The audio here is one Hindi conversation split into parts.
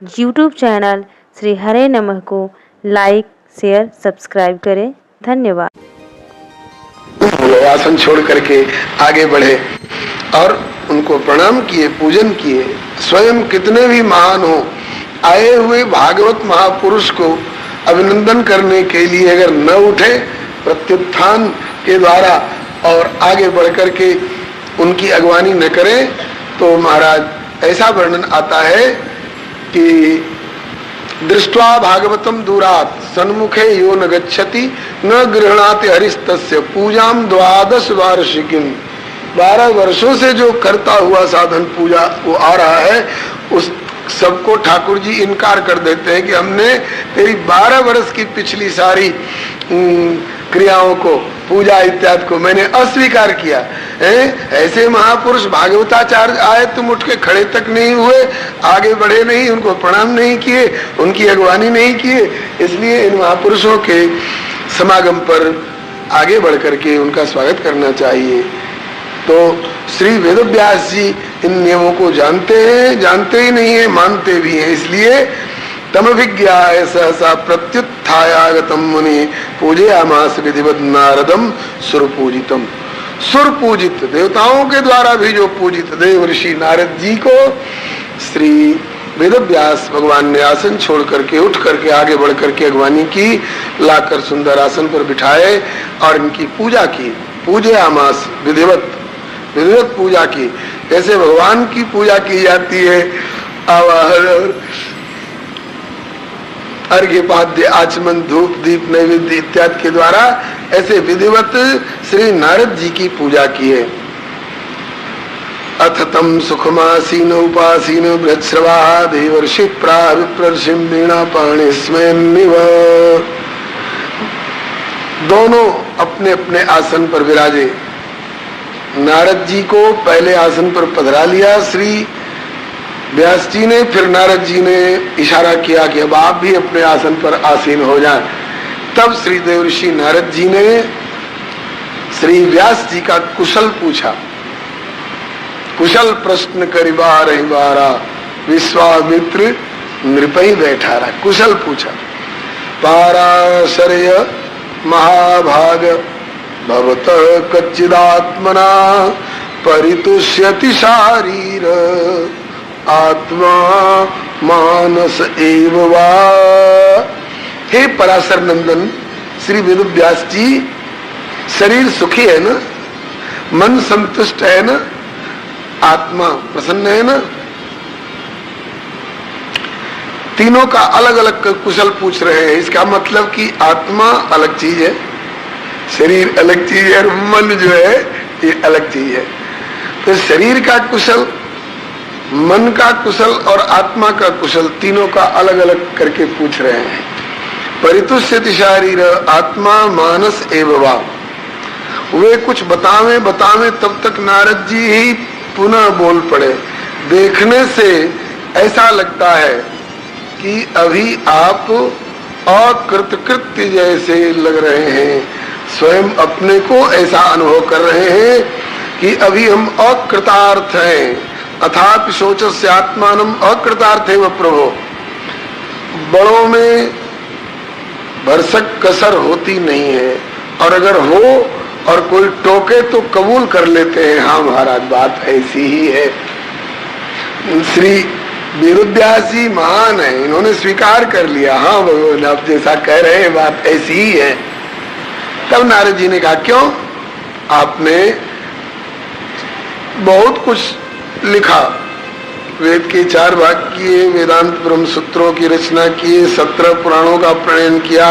यूट्यूब चैनल श्री हरे नमः को लाइक, शेयर, सब्सक्राइब करें। धन्यवाद। आसन छोड़ करके आगे बढ़े और उनको प्रणाम किए, पूजन किए। स्वयं कितने भी महान हो, आए हुए भागवत महापुरुष को अभिनंदन करने के लिए अगर न उठे प्रत्युत्थान के द्वारा और आगे बढ़ करके उनकी अगवानी न करें, तो महाराज ऐसा वर्णन आता है कि दृष्ट्वा भागवतम दूरात सन्मुखे यो न गच्छति न गृहणाति हरिस्तस्य पूजाम 12 वार्षिकीम। 12 वर्षों से जो करता हुआ साधन पूजा वो आ रहा है, उस सबको ठाकुर जी इनकार कर देते हैं कि हमने तेरी 12 वर्ष की पिछली सारी क्रियाओं को, पूजा इत्यादि को मैंने अस्वीकार किया है। ऐसे महापुरुष भागवताचार्य आए, तुम उठ के खड़े तक नहीं हुए, आगे बढ़े नहीं, उनको प्रणाम नहीं किए, उनकी अगवानी नहीं किए। इसलिए इन महापुरुषों के समागम पर आगे बढ़ करके उनका स्वागत करना चाहिए। तो श्री वेदव्यास जी इन नियमों को जानते हैं, जानते ही नहीं है, मानते भी हैं। इसलिए तमभिज्ञाय सहसा प्रत्युत्थायागतम मुनि पूजयामास विधिवत नारदम सुरपूजितम। सुरपूजित देवताओं के द्वारा भी जो पूजित देव ऋषि नारद जी को श्री वेदव्यास भगवान ने आसन छोड़ करके उठ करके आगे बढ़ करके अगवानी की, लाकर सुंदर आसन पर बिठाए और इनकी पूजा की। पूजयामास विधिवत, विधिवत पूजा की। जैसे भगवान की पूजा की जाती है आवाहन, अर्घ्य पाद्य आचमन धूप दीप नैवेद्य इत्यादि के द्वारा, ऐसे विधिवत श्री नारद जी की पूजा की है। अथ तम सुखमासीन उपासीन बृहस्रवा देवर्षि प्राविप्रर्षिम वीणा पाणि स्मयन्निव। दोनों अपने अपने आसन पर विराजे। नारद जी को पहले आसन पर पधरा लिया श्री व्यास जी ने, फिर नारद जी ने इशारा किया कि अब आप भी अपने आसन पर आसीन हो जाएं। तब श्री देवर्षि नारद जी ने श्री व्यास जी का कुशल पूछा। कुशल प्रश्न करिबा रहिबारा विश्वामित्र नृपहि बैठारा। कुशल पूछा। पाराशर्य महाभाग भवत कच्चिदात्मना परितुष्यति शारीर आत्मा मानस एव वा। हे पराशर नंदन श्री वेदव्यास जी, शरीर सुखी है ना, मन संतुष्ट है ना, आत्मा प्रसन्न है ना? तीनों का अलग अलग कुशल पूछ रहे हैं। इसका मतलब कि आत्मा अलग चीज है, शरीर अलग चीज है और मन जो है ये अलग चीज है। तो शरीर का कुशल, मन का कुशल और आत्मा का कुशल, तीनों का अलग अलग करके पूछ रहे हैं। परितुष्यति शारीर आत्मा मानस एव वा। वे कुछ बतावें बतावें तब तक नारद जी ही पुनः बोल पड़े। देखने से ऐसा लगता है कि अभी आप अकृतकृत्य जैसे लग रहे हैं। स्वयं अपने को ऐसा अनुभव कर रहे हैं कि अभी हम अकृतार्थ हैं। अथापि शोचस्य आत्मानम अकृतार्थेव प्रभो। बड़ों में भरसक कसर होती नहीं है, और अगर हो और कोई टोके तो कबूल कर लेते हैं, हाँ महाराज बात ऐसी ही है। श्री वेदव्यास जी महान है, इन्होंने स्वीकार कर लिया, हाँ भगवान आप जैसा कह रहे हैं बात ऐसी ही है। तब नारद जी ने कहा क्यों, आपने बहुत कुछ लिखा, वेद के 4 भाग किए, वेदांत ब्रह्म सूत्रों की रचना की, 17 पुराणों का प्रणयन किया,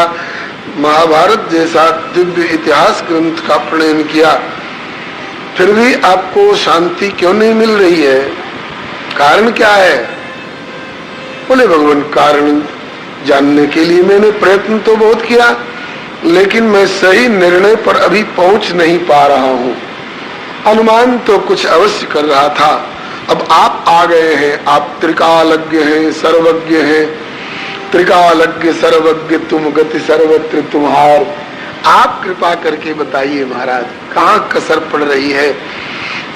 महाभारत जैसा दिव्य इतिहास ग्रंथ का प्रणयन किया, फिर भी आपको शांति क्यों नहीं मिल रही है? कारण क्या है? बोले भगवान कारण जानने के लिए मैंने प्रयत्न तो बहुत किया, लेकिन मैं सही निर्णय पर अभी पहुंच नहीं पा रहा हूं। अनुमान तो कुछ अवश्य कर रहा था, अब आप आ गए हैं, आप त्रिकालज्ञ हैं, सर्वज्ञ हैं। त्रिकालज्ञ सर्वज्ञ तुम गति सर्वत्र तुम्हार। आप कृपा करके बताइए महाराज कहाँ कसर पड़ रही है।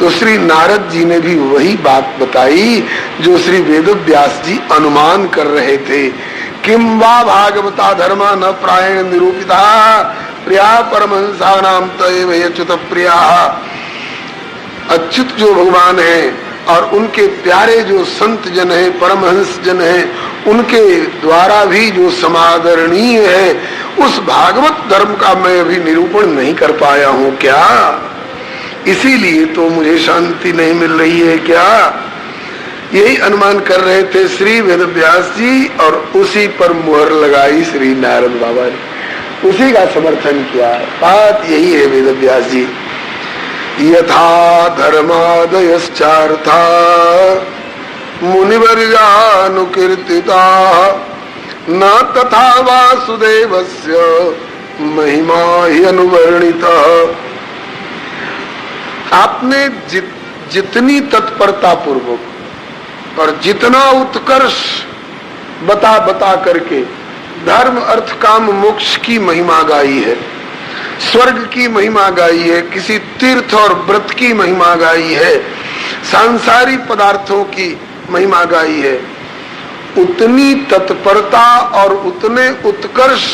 तो श्री नारद जी ने भी वही बात बताई जो श्री वेदव्यास जी अनुमान कर रहे थे। किम वा भागवता धर्मा न प्रायण निरूपिता प्रिया परमहंसा नाम तयेव अच्युत प्रिया। अच्युत जो भगवान है और उनके प्यारे जो संत जन है, परमहंस जन है, उनके द्वारा भी जो समादरणीय है, उस भागवत धर्म का मैं अभी निरूपण नहीं कर पाया हूँ क्या? इसीलिए तो मुझे शांति नहीं मिल रही है क्या? यही अनुमान कर रहे थे श्री वेदव्यास जी और उसी पर मुहर लगाई श्री नारद बाबा ने, उसी का समर्थन किया। बात यही है वेदव्यास जी। यथा धर्मादयश्चार्था मुनिवर्यानुकीर्तिता न तथा वासुदेवस्य महिमा ही अनुवर्णिता। आपने जितनी तत्परता पूर्वक और जितना उत्कर्ष बता बता करके धर्म अर्थ काम मोक्ष की महिमा गाई है, स्वर्ग की महिमा गाई है, किसी तीर्थ और व्रत की महिमा गाई है, सांसारिक पदार्थों की महिमा गाई है, उतनी तत्परता और उतने उत्कर्ष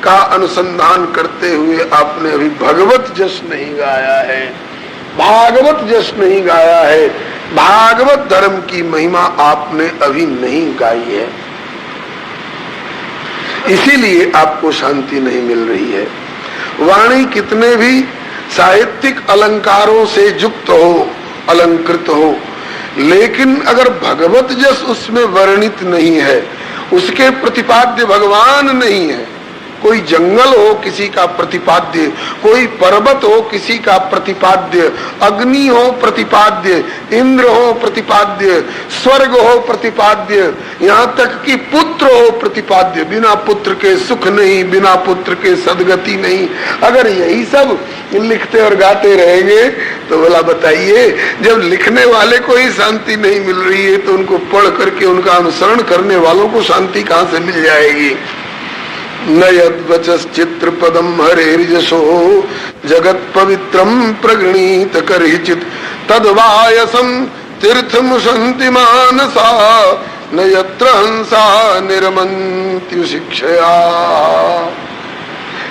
का अनुसंधान करते हुए आपने अभी भगवत जस नहीं गाया है, भागवत जस नहीं गाया है, भागवत धर्म की महिमा आपने अभी नहीं गाई है। इसीलिए आपको शांति नहीं मिल रही है। वाणी कितने भी साहित्यिक अलंकारों से युक्त हो, अलंकृत हो, लेकिन अगर भगवत जस उसमें वर्णित नहीं है, उसके प्रतिपाद्य भगवान नहीं है, कोई जंगल हो किसी का प्रतिपाद्य, कोई पर्वत हो किसी का प्रतिपाद्य, अग्नि हो प्रतिपाद्य, इंद्र हो प्रतिपाद्य, स्वर्ग हो प्रतिपाद्य, यहाँ तक कि पुत्र हो प्रतिपाद्य, बिना पुत्र के सुख नहीं, बिना पुत्र के सदगति नहीं। अगर यही सब लिखते और गाते रहेंगे तो भला बताइए, जब लिखने वाले को ही शांति नहीं मिल रही है तो उनको पढ़ करके उनका अनुसरण करने वालों को शांति कहाँ से मिल जाएगी? न यद्वचश्चित्र पदम हरेर्यशो जगत पवित्रम प्रगृणीत करहिचित तद्वायसम तीर्थम शांति मानसा न यत्र हंसा निरमन्ति शिक्षया।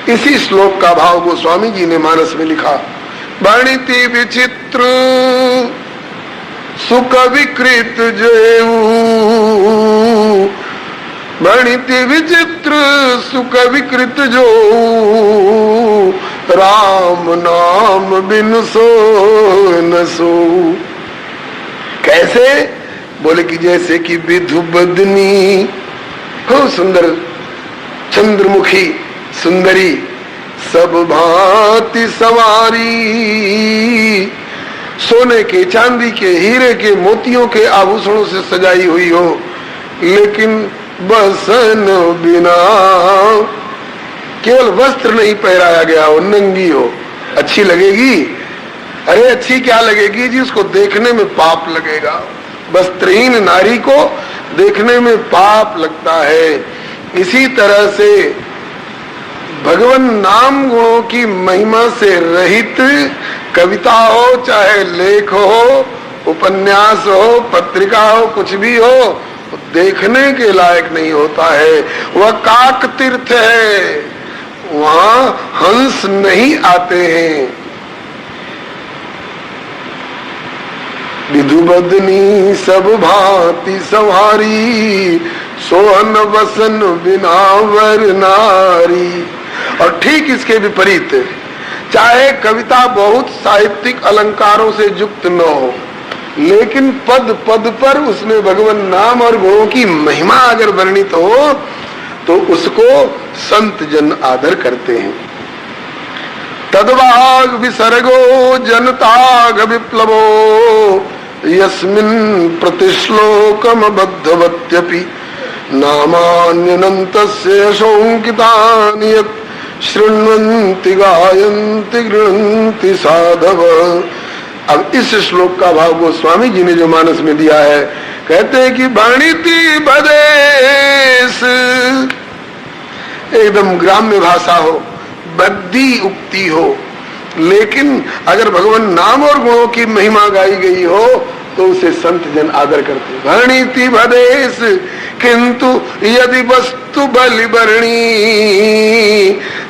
इसी श्लोक का भाव गोस्वामी जी ने मानस में लिखा। वर्णिति विचित्र सुख विकृत जेऊ, वर्णिति विचित्र सुख विकृत जो राम नाम बिन सो न सो। कैसे? बोले कि जैसे कि विधु बदनी, खूब सुंदर चंद्रमुखी सुंदरी, सब भांति सवारी, सोने के, चांदी के, हीरे के, मोतियों के आभूषणों से सजाई हुई हो, लेकिन बसन बिना, केवल वस्त्र नहीं पहराया गया हो, नंगी हो, अच्छी लगेगी? अरे अच्छी क्या लगेगी जी, उसको देखने में पाप लगेगा। वस्त्रहीन नारी को देखने में पाप लगता है। इसी तरह से भगवान नाम गुणों की महिमा से रहित कविता हो, चाहे लेख हो, उपन्यास हो, पत्रिका हो, कुछ भी हो, देखने के लायक नहीं होता है। वह काक तीर्थ है, वहां हंस नहीं आते हैं। विधु बदनी सब भांति सवारी, सोहन वसन बिना वर नारी। और ठीक इसके विपरीत, चाहे कविता बहुत साहित्यिक अलंकारों से युक्त न हो, लेकिन पद पद पर उसमें भगवान नाम और गुणों की महिमा अगर वर्णित हो तो उसको संत जन आदर करते हैं। तद्वाग विसर्गो जनताग विप्लवो यस्मिन् प्रतिश्लोकम बद्धवत्यपि नामान्यनन्तस्य शोकितानि यत् शृण्वन्ति गायन्ति गृह्णन्ति साधव। अब इस श्लोक का भाव गोस्वामी जी ने जो मानस में दिया है, कहते हैं कि वर्णिति बदेश, एकदम ग्राम्य भाषा हो, बद्दी उक्ति हो, लेकिन अगर भगवान नाम और गुणों की महिमा गाई गई हो तो उसे संत जन आदर करते। भरणीति भदेश किंतु यदि वस्तु बलि भरणी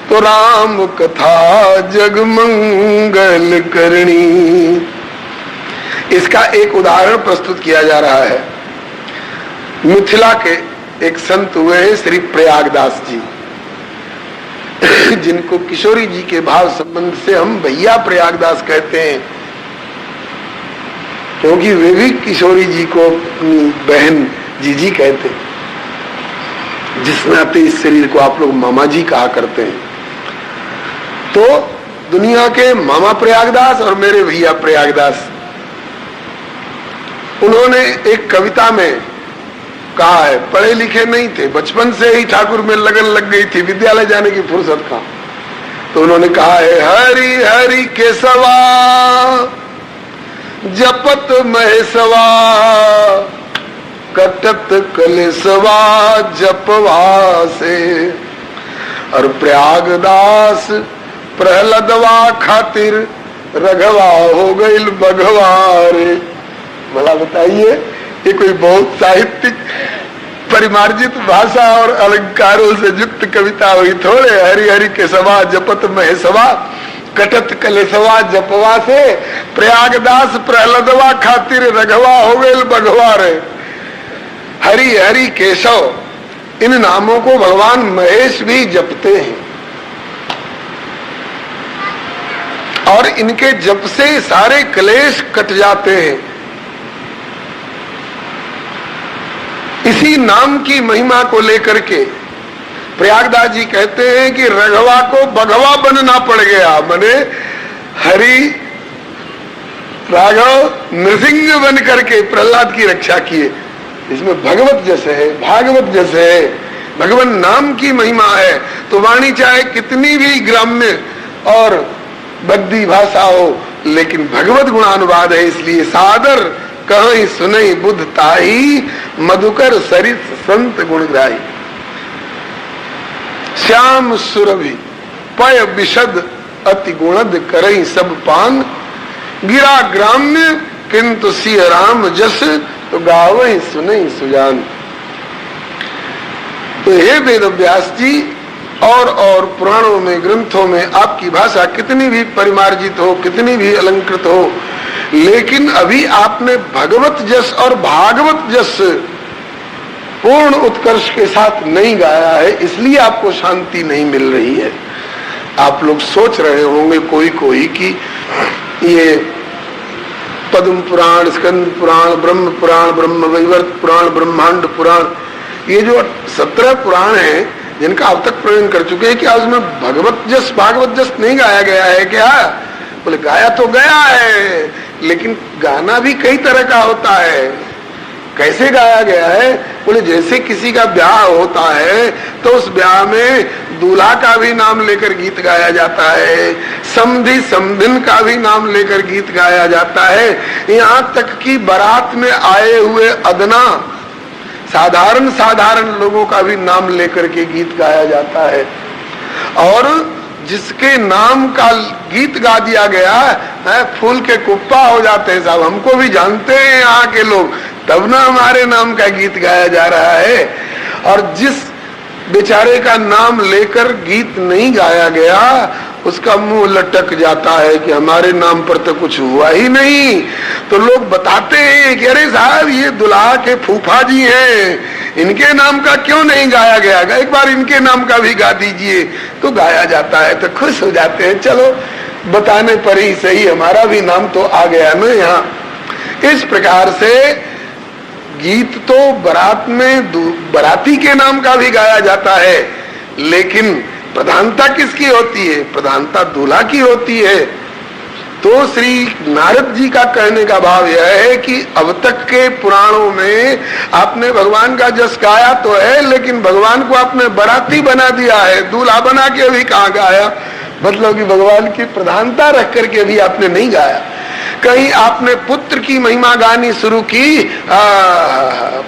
तो राम कथा जग मंगल करणी। इसका एक उदाहरण प्रस्तुत किया जा रहा है। मिथिला के एक संत हुए हैं श्री प्रयागदास जी, जिनको किशोरी जी के भाव संबंध से हम भैया प्रयागदास कहते हैं, क्योंकि वे भी किशोरी जी को अपनी बहन जीजी कहते हैं। जिस नाते इस शरीर को आप लोग मामा जी कहा करते हैं। तो दुनिया के मामा प्रयागदास और मेरे भैया प्रयागदास, उन्होंने एक कविता में कहा है, पढ़े लिखे नहीं थे, बचपन से ही ठाकुर में लगन लग गई थी, विद्यालय जाने की फुर्सत कहाँ। तो उन्होंने कहा है, हरि हरि केशवा जपत महेशवा कटत कलेशवा जपवा से। और प्रयागदास प्रहलदवा खातिर रघवा हो गईल बघवा रे। भला बताइए, ये कोई बहुत साहित्यिक परिमार्जित भाषा और अलंकारों से युक्त कविता हुई थोड़े। हरि हरि केशवा जपत महेशवा कटत कलेशवा जपवा से। प्रयागदास प्रहलदवा खातिर रघवा हो गए बघवा रे। हरि हरि केशव, इन नामों को भगवान महेश भी जपते हैं और इनके जप से सारे क्लेश कट जाते हैं। इसी नाम की महिमा को लेकर के प्रयागदास जी कहते हैं कि रघवा को बघवा बनना पड़ गया, बने हरि राघव नृसिंह बन करके प्रहलाद की रक्षा किए। इसमें भगवत जैसे है, भागवत जैसे है, भगवान नाम की महिमा है। तो वाणी चाहे कितनी भी ग्राम्य और बद्दी भाषा हो, लेकिन भगवत गुणानुवाद है, इसलिए सादर कहीं सुनई बुद्ध ताही मधुकर सरित संत गुणग्राही। श्याम सुरभि पय विशद अति गुणद करई सब पान गिरा ग्राम्य किंतु सिय राम जस तो गावई सुनई सुजान। तो हे वेद व्यास जी, और पुराणों में ग्रंथों में आपकी भाषा कितनी भी परिमार्जित हो, कितनी भी अलंकृत हो, लेकिन अभी आपने भगवत जस और भागवत जस पूर्ण उत्कर्ष के साथ नहीं गाया है, इसलिए आपको शांति नहीं मिल रही है। आप लोग सोच रहे होंगे कोई कोई कि ये पद्म पुराण, स्कंद पुराण, ब्रह्म पुराण, ब्रह्म वैवर्त पुराण, ब्रह्मांड पुराण, ये जो 17 पुराण हैं जिनका अब तक प्रयोग कर चुके हैं, क्या उसमें भगवत जस भागवत जस नहीं गाया गया है क्या? बोले गाया तो गया है, लेकिन गाना भी कई तरह का होता है। कैसे गाया गया है? बोले जैसे किसी का ब्याह होता है तो उस ब्याह में दूल्हा का भी नाम लेकर गीत गाया जाता है, समधी समधिन का भी नाम लेकर गीत गाया जाता है, यहाँ तक कि बारात में आए हुए अदना साधारण लोगों का भी नाम लेकर के गीत गाया जाता है। और जिसके नाम का गीत गा दिया गया है, फूल के कुप्पा हो जाते हैं साहब, हमको भी जानते हैं यहाँ के लोग, तब ना हमारे नाम का गीत गाया जा रहा है। और जिस बेचारे का नाम लेकर गीत नहीं गाया गया उसका मुंह लटक जाता है कि हमारे नाम पर तो कुछ हुआ ही नहीं। तो लोग बताते हैं कि अरे साहब ये दुल्हा के फूफा जी हैं, इनके नाम का क्यों नहीं गाया गया, एक बार इनके नाम का भी गा दीजिए। तो गाया जाता है तो खुश हो जाते हैं, चलो बताने पर ही सही हमारा भी नाम तो आ गया ना यहाँ। इस प्रकार से गीत तो बारात में बाराती के नाम का भी गाया जाता है, लेकिन प्रधानता किसकी होती है? प्रधानता दूल्हा की होती है। तो श्री नारद जी का कहने का भाव यह है कि अब तक के पुराणों में आपने भगवान का जस गाया तो है, लेकिन भगवान को आपने बाराती बना दिया है, दूल्हा बना के भी कहाँ गाया? मतलब कि भगवान की प्रधानता रख करके भी आपने नहीं गाया। कहीं आपने पुत्र की महिमा गानी शुरू की,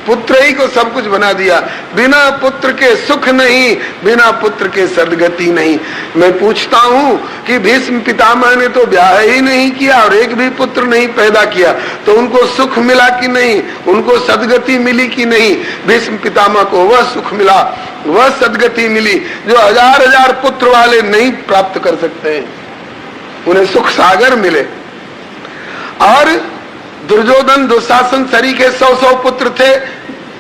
पुत्र ही को सब कुछ बना दिया। बिना पुत्र के सुख नहीं, बिना पुत्र के सदगति नहीं। मैं पूछता हूं कि भीष्म पितामह ने तो ब्याह ही नहीं किया और एक भी पुत्र नहीं पैदा किया, तो उनको सुख मिला कि नहीं, उनको सदगति मिली कि नहीं? भीष्म पितामह को वह सुख मिला, वह सदगति मिली जो हजार हजार पुत्र वाले नहीं प्राप्त कर सकते हैं। उन्हें सुख सागर मिले। और दुर्योधन दुशासन सरीखे 100-100 पुत्र थे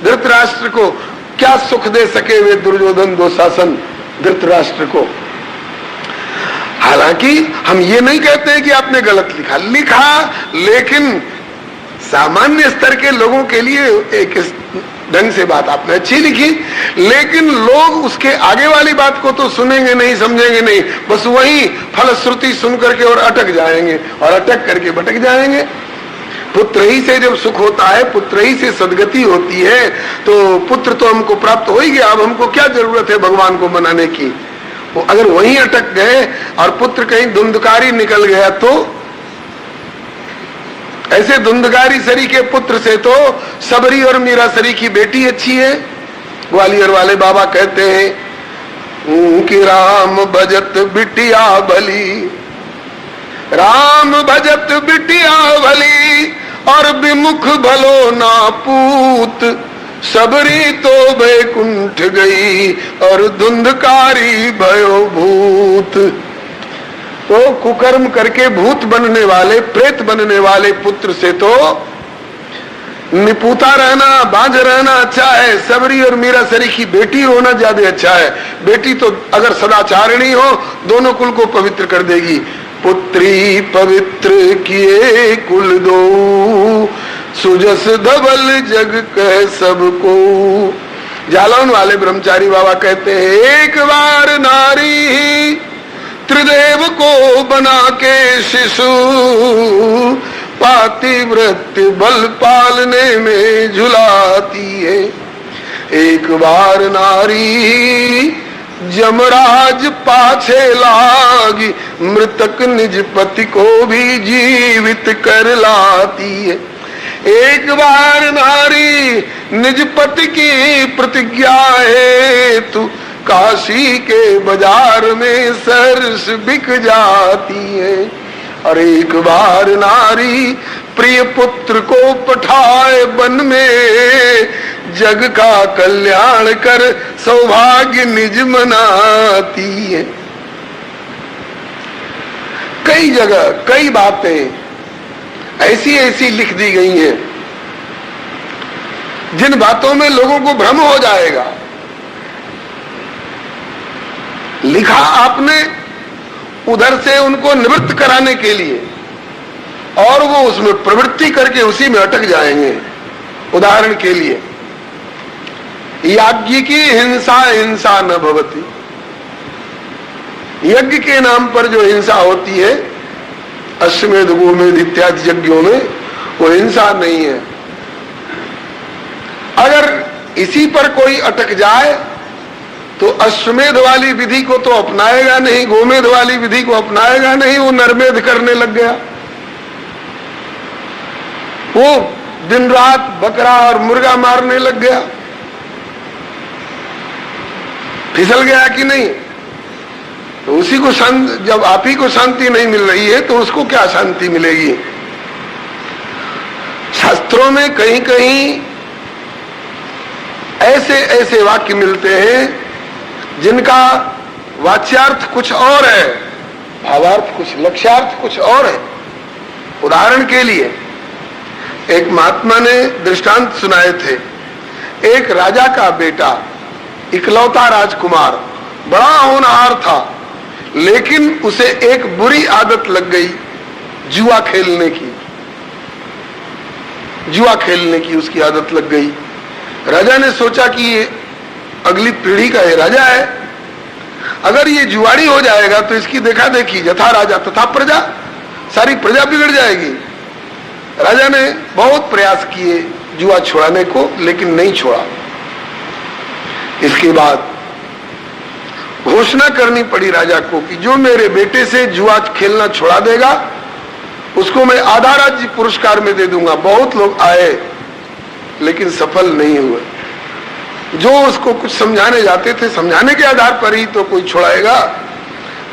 धृतराष्ट्र को, क्या सुख दे सके वे दुर्योधन दुशासन धृतराष्ट्र को? हालांकि हम ये नहीं कहते कि आपने गलत लिखा, लेकिन सामान्य स्तर के लोगों के लिए एक ढंग से बात आपने अच्छी लिखी, लेकिन लोग उसके आगे वाली बात को तो सुनेंगे नहीं, समझेंगे नहीं, बस वही फलश्रुति सुन करके और अटक जाएंगे और अटक करके भटक जाएंगे। पुत्र ही से जब सुख होता है, पुत्र ही से सदगति होती है, तो पुत्र तो हमको प्राप्त हो ही गया, अब हमको क्या जरूरत है भगवान को मनाने की? वो अगर वहीं अटक गए और पुत्र कहीं धुंधकारी निकल गया तो ऐसे धुंधकारी सरी के पुत्र से तो सबरी और मीरा सरी की बेटी अच्छी है। ग्वालियर वाले बाबा कहते हैं कि राम भजत बिटिया भली, राम भजत बिटिया भली, और विमुख भलो ना पूत, सबरी तो बैकुंठ गई और धुंधकारी भयो भूत। तो कुकर्म करके भूत बनने वाले, प्रेत बनने वाले पुत्र से तो निपुता रहना, बांझ रहना अच्छा है। सबरी और मीरा सरी की बेटी होना ज्यादा अच्छा है। बेटी तो अगर सदाचारिणी हो, दोनों कुल को पवित्र कर देगी। पुत्री पवित्र किए कुल दो, सुजस धवल जग कह सबको। जालौन वाले ब्रह्मचारी बाबा कहते हैं, एक बार नारी त्रिदेव को बना के शिशु, पातिव्रत बल पालने में झुलाती है। एक बार नारी जमराज पाछे लागी, मृतक निज पति को भी जीवित कर लाती है। एक बार नारी निज पति की प्रतिज्ञा है, तू काशी के बाजार में सरस बिक जाती है। और एक बार नारी प्रिय पुत्र को पठाए वन में, जग का कल्याण कर सौभाग्य निज मनाती है। कई जगह कई बातें ऐसी ऐसी लिख दी गई हैं जिन बातों में लोगों को भ्रम हो जाएगा। लिखा आपने उधर से उनको निवृत्त कराने के लिए, और वो उसमें प्रवृत्ति करके उसी में अटक जाएंगे। उदाहरण के लिए, याज्ञ की हिंसा हिंसा न भवति, यज्ञ के नाम पर जो हिंसा होती है अश्वमेध गोमेध इत्यादि यज्ञों में, वो हिंसा नहीं है। अगर इसी पर कोई अटक जाए तो अश्वमेध वाली विधि को तो अपनाएगा नहीं, गोमेध वाली विधि को अपनाएगा नहीं, वो नरमेध करने लग गया। वो दिन रात बकरा और मुर्गा मारने लग गया। फिसल गया कि नहीं? तो उसी को जब आप ही को शांति नहीं मिल रही है तो उसको क्या शांति मिलेगी? शास्त्रों में कहीं कहीं ऐसे ऐसे वाक्य मिलते हैं जिनका वाच्यार्थ कुछ और है, भावार्थ कुछ, लक्ष्यार्थ कुछ और है। उदाहरण के लिए एक महात्मा ने दृष्टांत सुनाए थे। एक राजा का बेटा, इकलौता राजकुमार, बड़ा होनहार था, लेकिन उसे एक बुरी आदत लग गई जुआ खेलने की। जुआ खेलने की उसकी आदत लग गई। राजा ने सोचा कि ये अगली पीढ़ी का ये राजा है, अगर ये जुआड़ी हो जाएगा तो इसकी देखा देखी यथा राजा तथा प्रजा, सारी प्रजा बिगड़ जाएगी। राजा ने बहुत प्रयास किए जुआ छुड़ाने को, लेकिन नहीं छोड़ा। इसके बाद घोषणा करनी पड़ी राजा को कि जो मेरे बेटे से जुआ खेलना छुड़ा देगा उसको मैं आधा राज्य पुरस्कार में दे दूंगा। बहुत लोग आए लेकिन सफल नहीं हुए। जो उसको कुछ समझाने जाते थे, समझाने के आधार पर ही तो कोई छुड़ाएगा।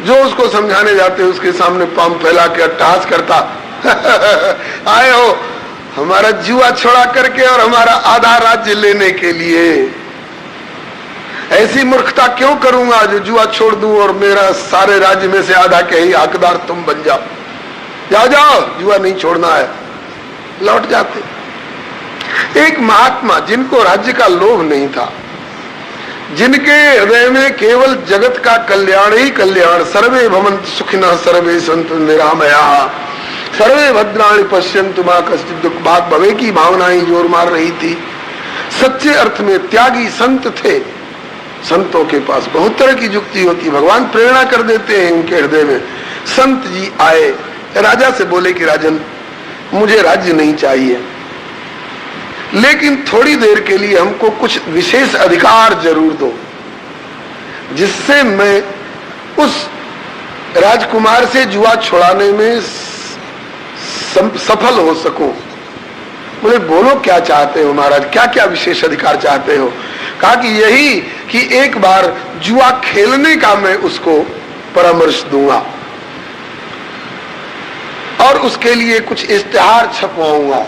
जो उसको समझाने जाते उसके सामने पांव फैला के अट्टहास करता आए हो हमारा जुआ छोड़ा करके और हमारा आधा राज्य लेने के लिए। ऐसी मूर्खता क्यों करूंगा जो जुआ छोड़ दूं और मेरा सारे राज्य में से आधा के ही हकदार तुम बन जाओ। जाओ जाओ, जुआ नहीं छोड़ना है। लौट जाते। एक महात्मा जिनको राज्य का लोभ नहीं था, जिनके हृदय में केवल जगत का कल्याण ही कल्याण, सर्वे भवन्तु सुखिनः सर्वे सन्तु निरामयाः सर्वे भद्राणि पश्यन्तु मा कश्चित् दुःख भाग भवे की भावना ही जोर मार रही थी। सच्चे अर्थ में त्यागी संत थे। संतों के पास बहुत तरह की युक्ति होती है, भगवान प्रेरणा कर देते हैं उनके हृदय में। संत जी आए, राजा से बोले कि राजन मुझे राज्य नहीं चाहिए, लेकिन थोड़ी देर के लिए हमको कुछ विशेष अधिकार जरूर दो, जिससे मैं उस राजकुमार से जुआ छुड़ाने में सफल हो सकूं। बोले बोलो क्या चाहते हो महाराज, क्या क्या विशेष अधिकार चाहते हो? कहा कि यही कि एक बार जुआ खेलने का मैं उसको परामर्श दूंगा और उसके लिए कुछ इश्तिहार छपवाऊंगा,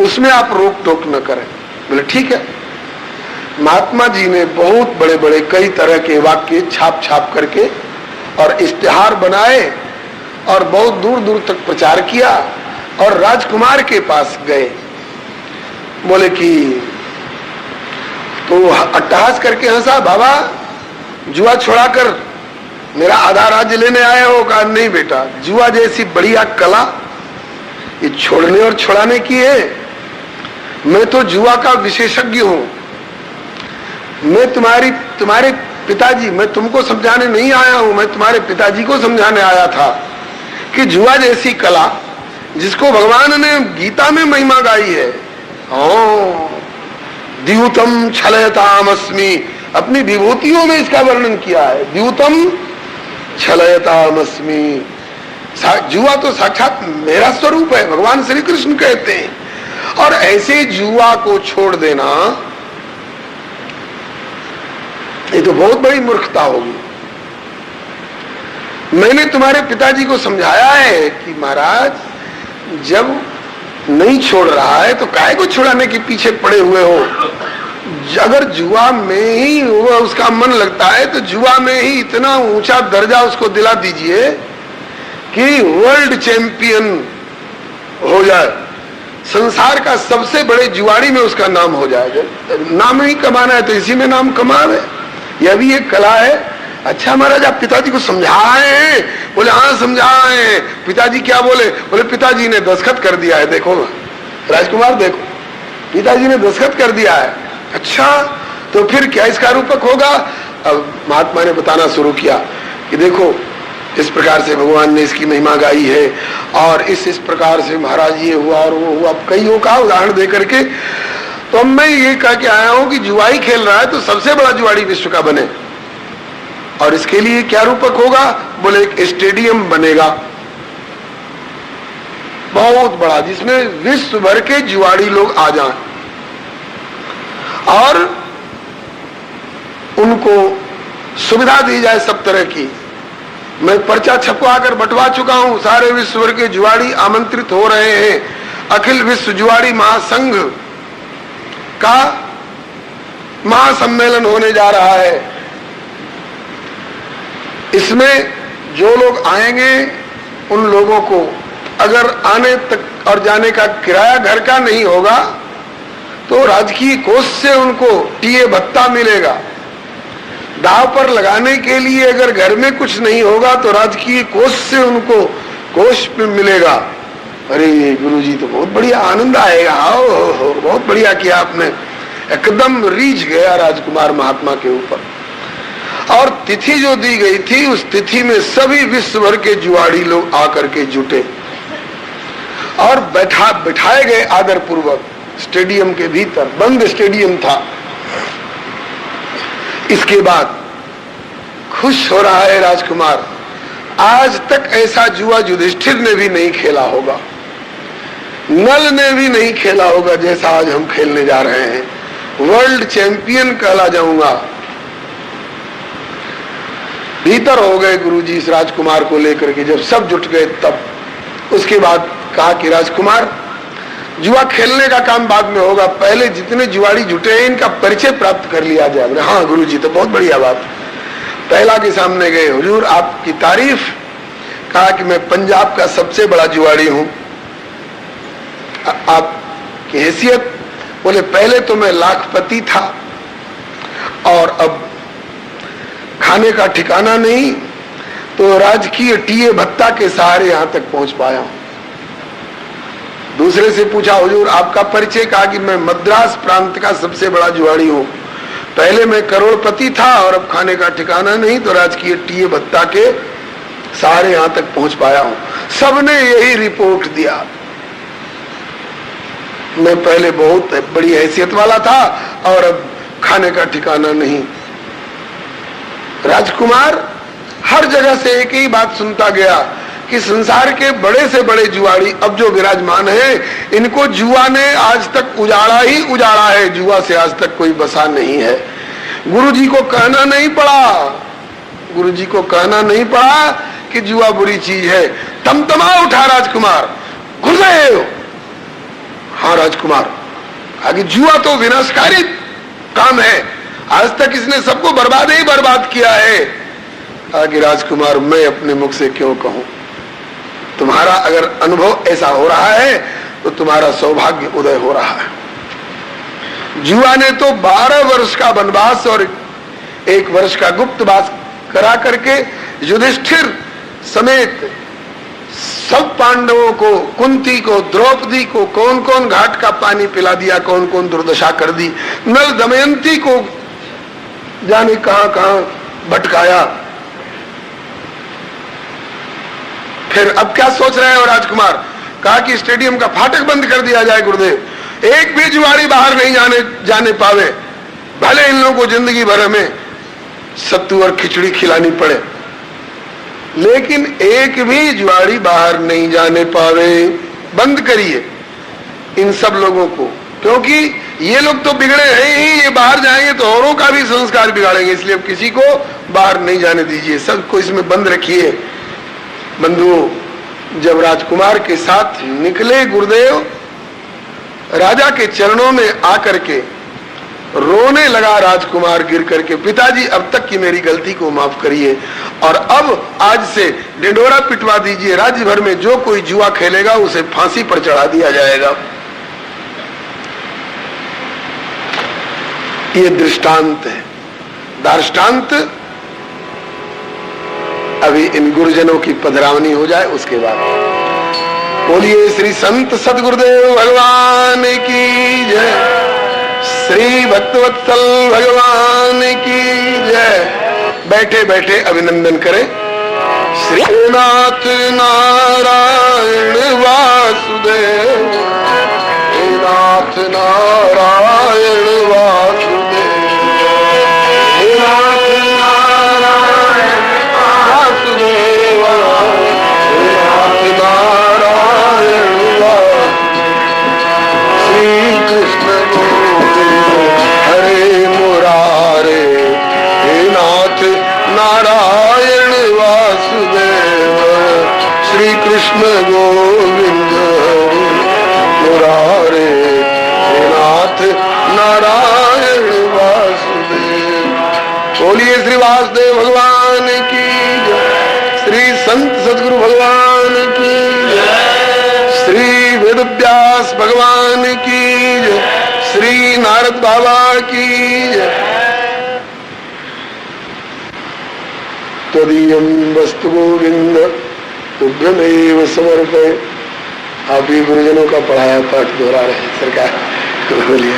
उसमें आप रोक टोक न करें। बोले ठीक है। महात्मा जी ने बहुत बड़े बड़े कई तरह के वाक्य छाप छाप करके और इश्तिहार बनाए और बहुत दूर दूर तक प्रचार किया और राजकुमार के पास गए। बोले कि तो अट्टहास करके हंसा, बाबा जुआ छुड़ाकर मेरा आधा राज्य लेने आए हो? कहा नहीं बेटा, जुआ जैसी बढ़िया कला ये छोड़ने और छुड़ाने की है। मैं तो जुआ का विशेषज्ञ हूं। मैं तुम्हारे पिताजी, मैं तुमको समझाने नहीं आया हूं, मैं तुम्हारे पिताजी को समझाने आया था कि जुआ जैसी कला जिसको भगवान ने गीता में महिमा गाई है, द्यूतम छलयतामस्मि, अपनी विभूतियों में इसका वर्णन किया है। द्यूतम छलयतामस्मि, जुआ तो साक्षात मेरा स्वरूप है, भगवान श्री कृष्ण कहते हैं। और ऐसे जुआ को छोड़ देना ये तो बहुत बड़ी मूर्खता होगी। मैंने तुम्हारे पिताजी को समझाया है कि महाराज जब नहीं छोड़ रहा है तो काहे को छुड़ाने के पीछे पड़े हुए हो। अगर जुआ में ही वो उसका मन लगता है तो जुआ में ही इतना ऊंचा दर्जा उसको दिला दीजिए कि वर्ल्ड चैंपियन हो जाए, संसार का सबसे बड़े जुआड़ी में उसका नाम हो जाएगा। नाम ही कमाना है तो इसी में नाम कमावे, यह भी एक कला है। अच्छा महाराज आप पिताजी को समझाए हैं? बोले हाँ समझाए हैं। पिताजी क्या बोले? बोले पिताजी ने दस्तखत कर दिया है। देखो राजकुमार देखो, पिताजी ने दस्तखत कर दिया है। अच्छा तो फिर क्या इसका रूपक होगा? अब महात्मा ने बताना शुरू किया कि देखो इस प्रकार से भगवान ने इसकी महिमा गाई है और इस प्रकार से महाराज ये हुआ और वो हुआ, कईयों का उदाहरण दे करके। तो अब मैं ये कह के आया हूं कि जुआई खेल रहा है तो सबसे बड़ा जुआड़ी विश्व का बने, और इसके लिए क्या रूपक होगा? बोले एक स्टेडियम बनेगा बहुत बड़ा, जिसमें विश्व भर के जुआड़ी लोग आ जाएं और उनको सुविधा दी जाए सब तरह की। मैं पर्चा छपवा कर बंटवा चुका हूं, सारे विश्व भर के जुआड़ी आमंत्रित हो रहे हैं। अखिल विश्व जुआड़ी महासंघ का महासम्मेलन होने जा रहा है। इसमें जो लोग आएंगे उन लोगों को अगर आने तक और जाने का किराया घर का नहीं होगा तो राजकीय कोष से उनको टीए भत्ता मिलेगा। दाव पर लगाने के लिए अगर घर में कुछ नहीं होगा तो राजकीय कोष से उनको कोष में मिलेगा। अरे गुरुजी तो बहुत बढ़िया, आनंद आएगा। हो बहुत बढ़िया किया आपने, एकदम रीझ गया राजकुमार महात्मा के ऊपर। और तिथि जो दी गई थी उस तिथि में सभी विश्व भर के जुआड़ी लोग आकर के जुटे और बैठाए गए आदर पूर्वक स्टेडियम के भीतर। बंद स्टेडियम था। इसके बाद खुश हो रहा है राजकुमार, आज तक ऐसा जुआ युधिष्ठिर ने भी नहीं खेला होगा, नल ने भी नहीं खेला होगा जैसा आज हम खेलने जा रहे हैं। वर्ल्ड चैंपियन कहला जाऊंगा। भीतर हो गए गुरुजी इस राजकुमार को लेकर के। जब सब जुट गए तब उसके बाद कहा कि राजकुमार, जुआ खेलने का काम बाद में होगा, पहले जितने जुआड़ी जुटे हैं इनका परिचय प्राप्त कर लिया जाए। हाँ गुरुजी, तो बहुत बढ़िया बात। पहला के सामने गए, हुजूर आपकी तारीफ। कहा कि मैं पंजाब का सबसे बड़ा जुआड़ी हूं। आपकी हैसियत? बोले पहले तो मैं लाखपति था और अब खाने का ठिकाना नहीं, तो राजकीय टीए भत्ता के सहारे यहां तक पहुंच पाया हूं। दूसरे से पूछा, हुजूर आपका परिचय? कहा कि मैं मद्रास प्रांत का सबसे बड़ा जुआड़ी हूं। पहले मैं करोड़पति था और अब खाने का ठिकाना नहीं, तो राजकीय टीए भत्ता के सहारे यहां तक पहुंच पाया हूं। सबने यही रिपोर्ट दिया। मैं पहले बहुत बड़ी हैसियत वाला था और अब खाने का ठिकाना नहीं। राजकुमार हर जगह से एक ही बात सुनता गया कि संसार के बड़े से बड़े जुआड़ी अब जो विराजमान है, इनको जुआ ने आज तक उजाड़ा ही उजाड़ा है। जुआ से आज तक कोई बसा नहीं है। गुरुजी को कहना नहीं पड़ा, गुरुजी को कहना नहीं पड़ा कि जुआ बुरी चीज है। तमतमा उठा राजकुमार, गुरुदेव। हाँ राजकुमार, आगे जुआ तो विनाशकारी काम है, आज तक इसने सबको बर्बाद ही बर्बाद किया है। आगे राजकुमार, मैं अपने मुख से क्यों कहूं? तुम्हारा अगर अनुभव ऐसा हो रहा है तो तुम्हारा सौभाग्य उदय हो रहा है। जुआ ने तो 12 वर्ष का वनवास और 1 वर्ष का गुप्तवास करा करके युधिष्ठिर समेत सब पांडवों को, कुंती को, द्रौपदी को कौन कौन घाट का पानी पिला दिया, कौन कौन दुर्दशा कर दी। नल दमयंती को जाने कहां कहां भटकाया। फिर अब क्या सोच रहे हो राजकुमार? कहा कि स्टेडियम का फाटक बंद कर दिया जाए गुरुदेव, एक भी जुआरी बाहर नहीं जाने पावे, भले इन लोगों को जिंदगी भर में सत्तू और खिचड़ी खिलानी पड़े, लेकिन एक भी जुआरी बाहर नहीं जाने पावे। बंद करिए इन सब लोगों को, क्योंकि ये लोग तो बिगड़े हैं ही, ये बाहर जाएंगे तो औरों का भी संस्कार बिगाड़ेंगे, इसलिए अब किसी को बाहर नहीं जाने दीजिए, सबको इसमें बंद रखिए। बंधुओं, जब राजकुमार के साथ निकले गुरुदेव, राजा के चरणों में आकर के रोने लगा राजकुमार गिर करके, पिताजी अब तक की मेरी गलती को माफ करिए और अब आज से ढिंढोरा पिटवा दीजिए, राज्य भर में जो कोई जुआ खेलेगा उसे फांसी पर चढ़ा दिया जाएगा। ये दृष्टांत है, दार्ष्टान्त। अभी इन गुरुजनों की पधरावनी हो जाए, उसके बाद बोलिए श्री संत सदगुरुदेव भगवान की जय, श्री भक्तवत्सल भगवान की जय। बैठे बैठे अभिनंदन करें। श्रीनाथ नारायण वासुदेव, श्रीनाथ नारायण वासुदेव, श्रीनाथ नारायण वासुदेव, श्रीनाथ नारायण वासुदेव। श्री कृष्ण हरे मुरारे, हे नाथ नारायण वासुदेव, श्री कृष्ण गोविंद मुरारे, हे नाथ नारायण वासुदेव। बोलिए श्री वासुदेव भगवान की जय, श्री संत सदगुरु भगवान की जय, श्री वेदव्यास भगवान की जय, श्री नारद बाबा की जय। तदीयं वस्तु गोविंद तुभ्यमेव समर्पये। आप ही गुरुजनों का पढ़ाया पाठ दोहरा रहे हैं सरकार, बोलिए।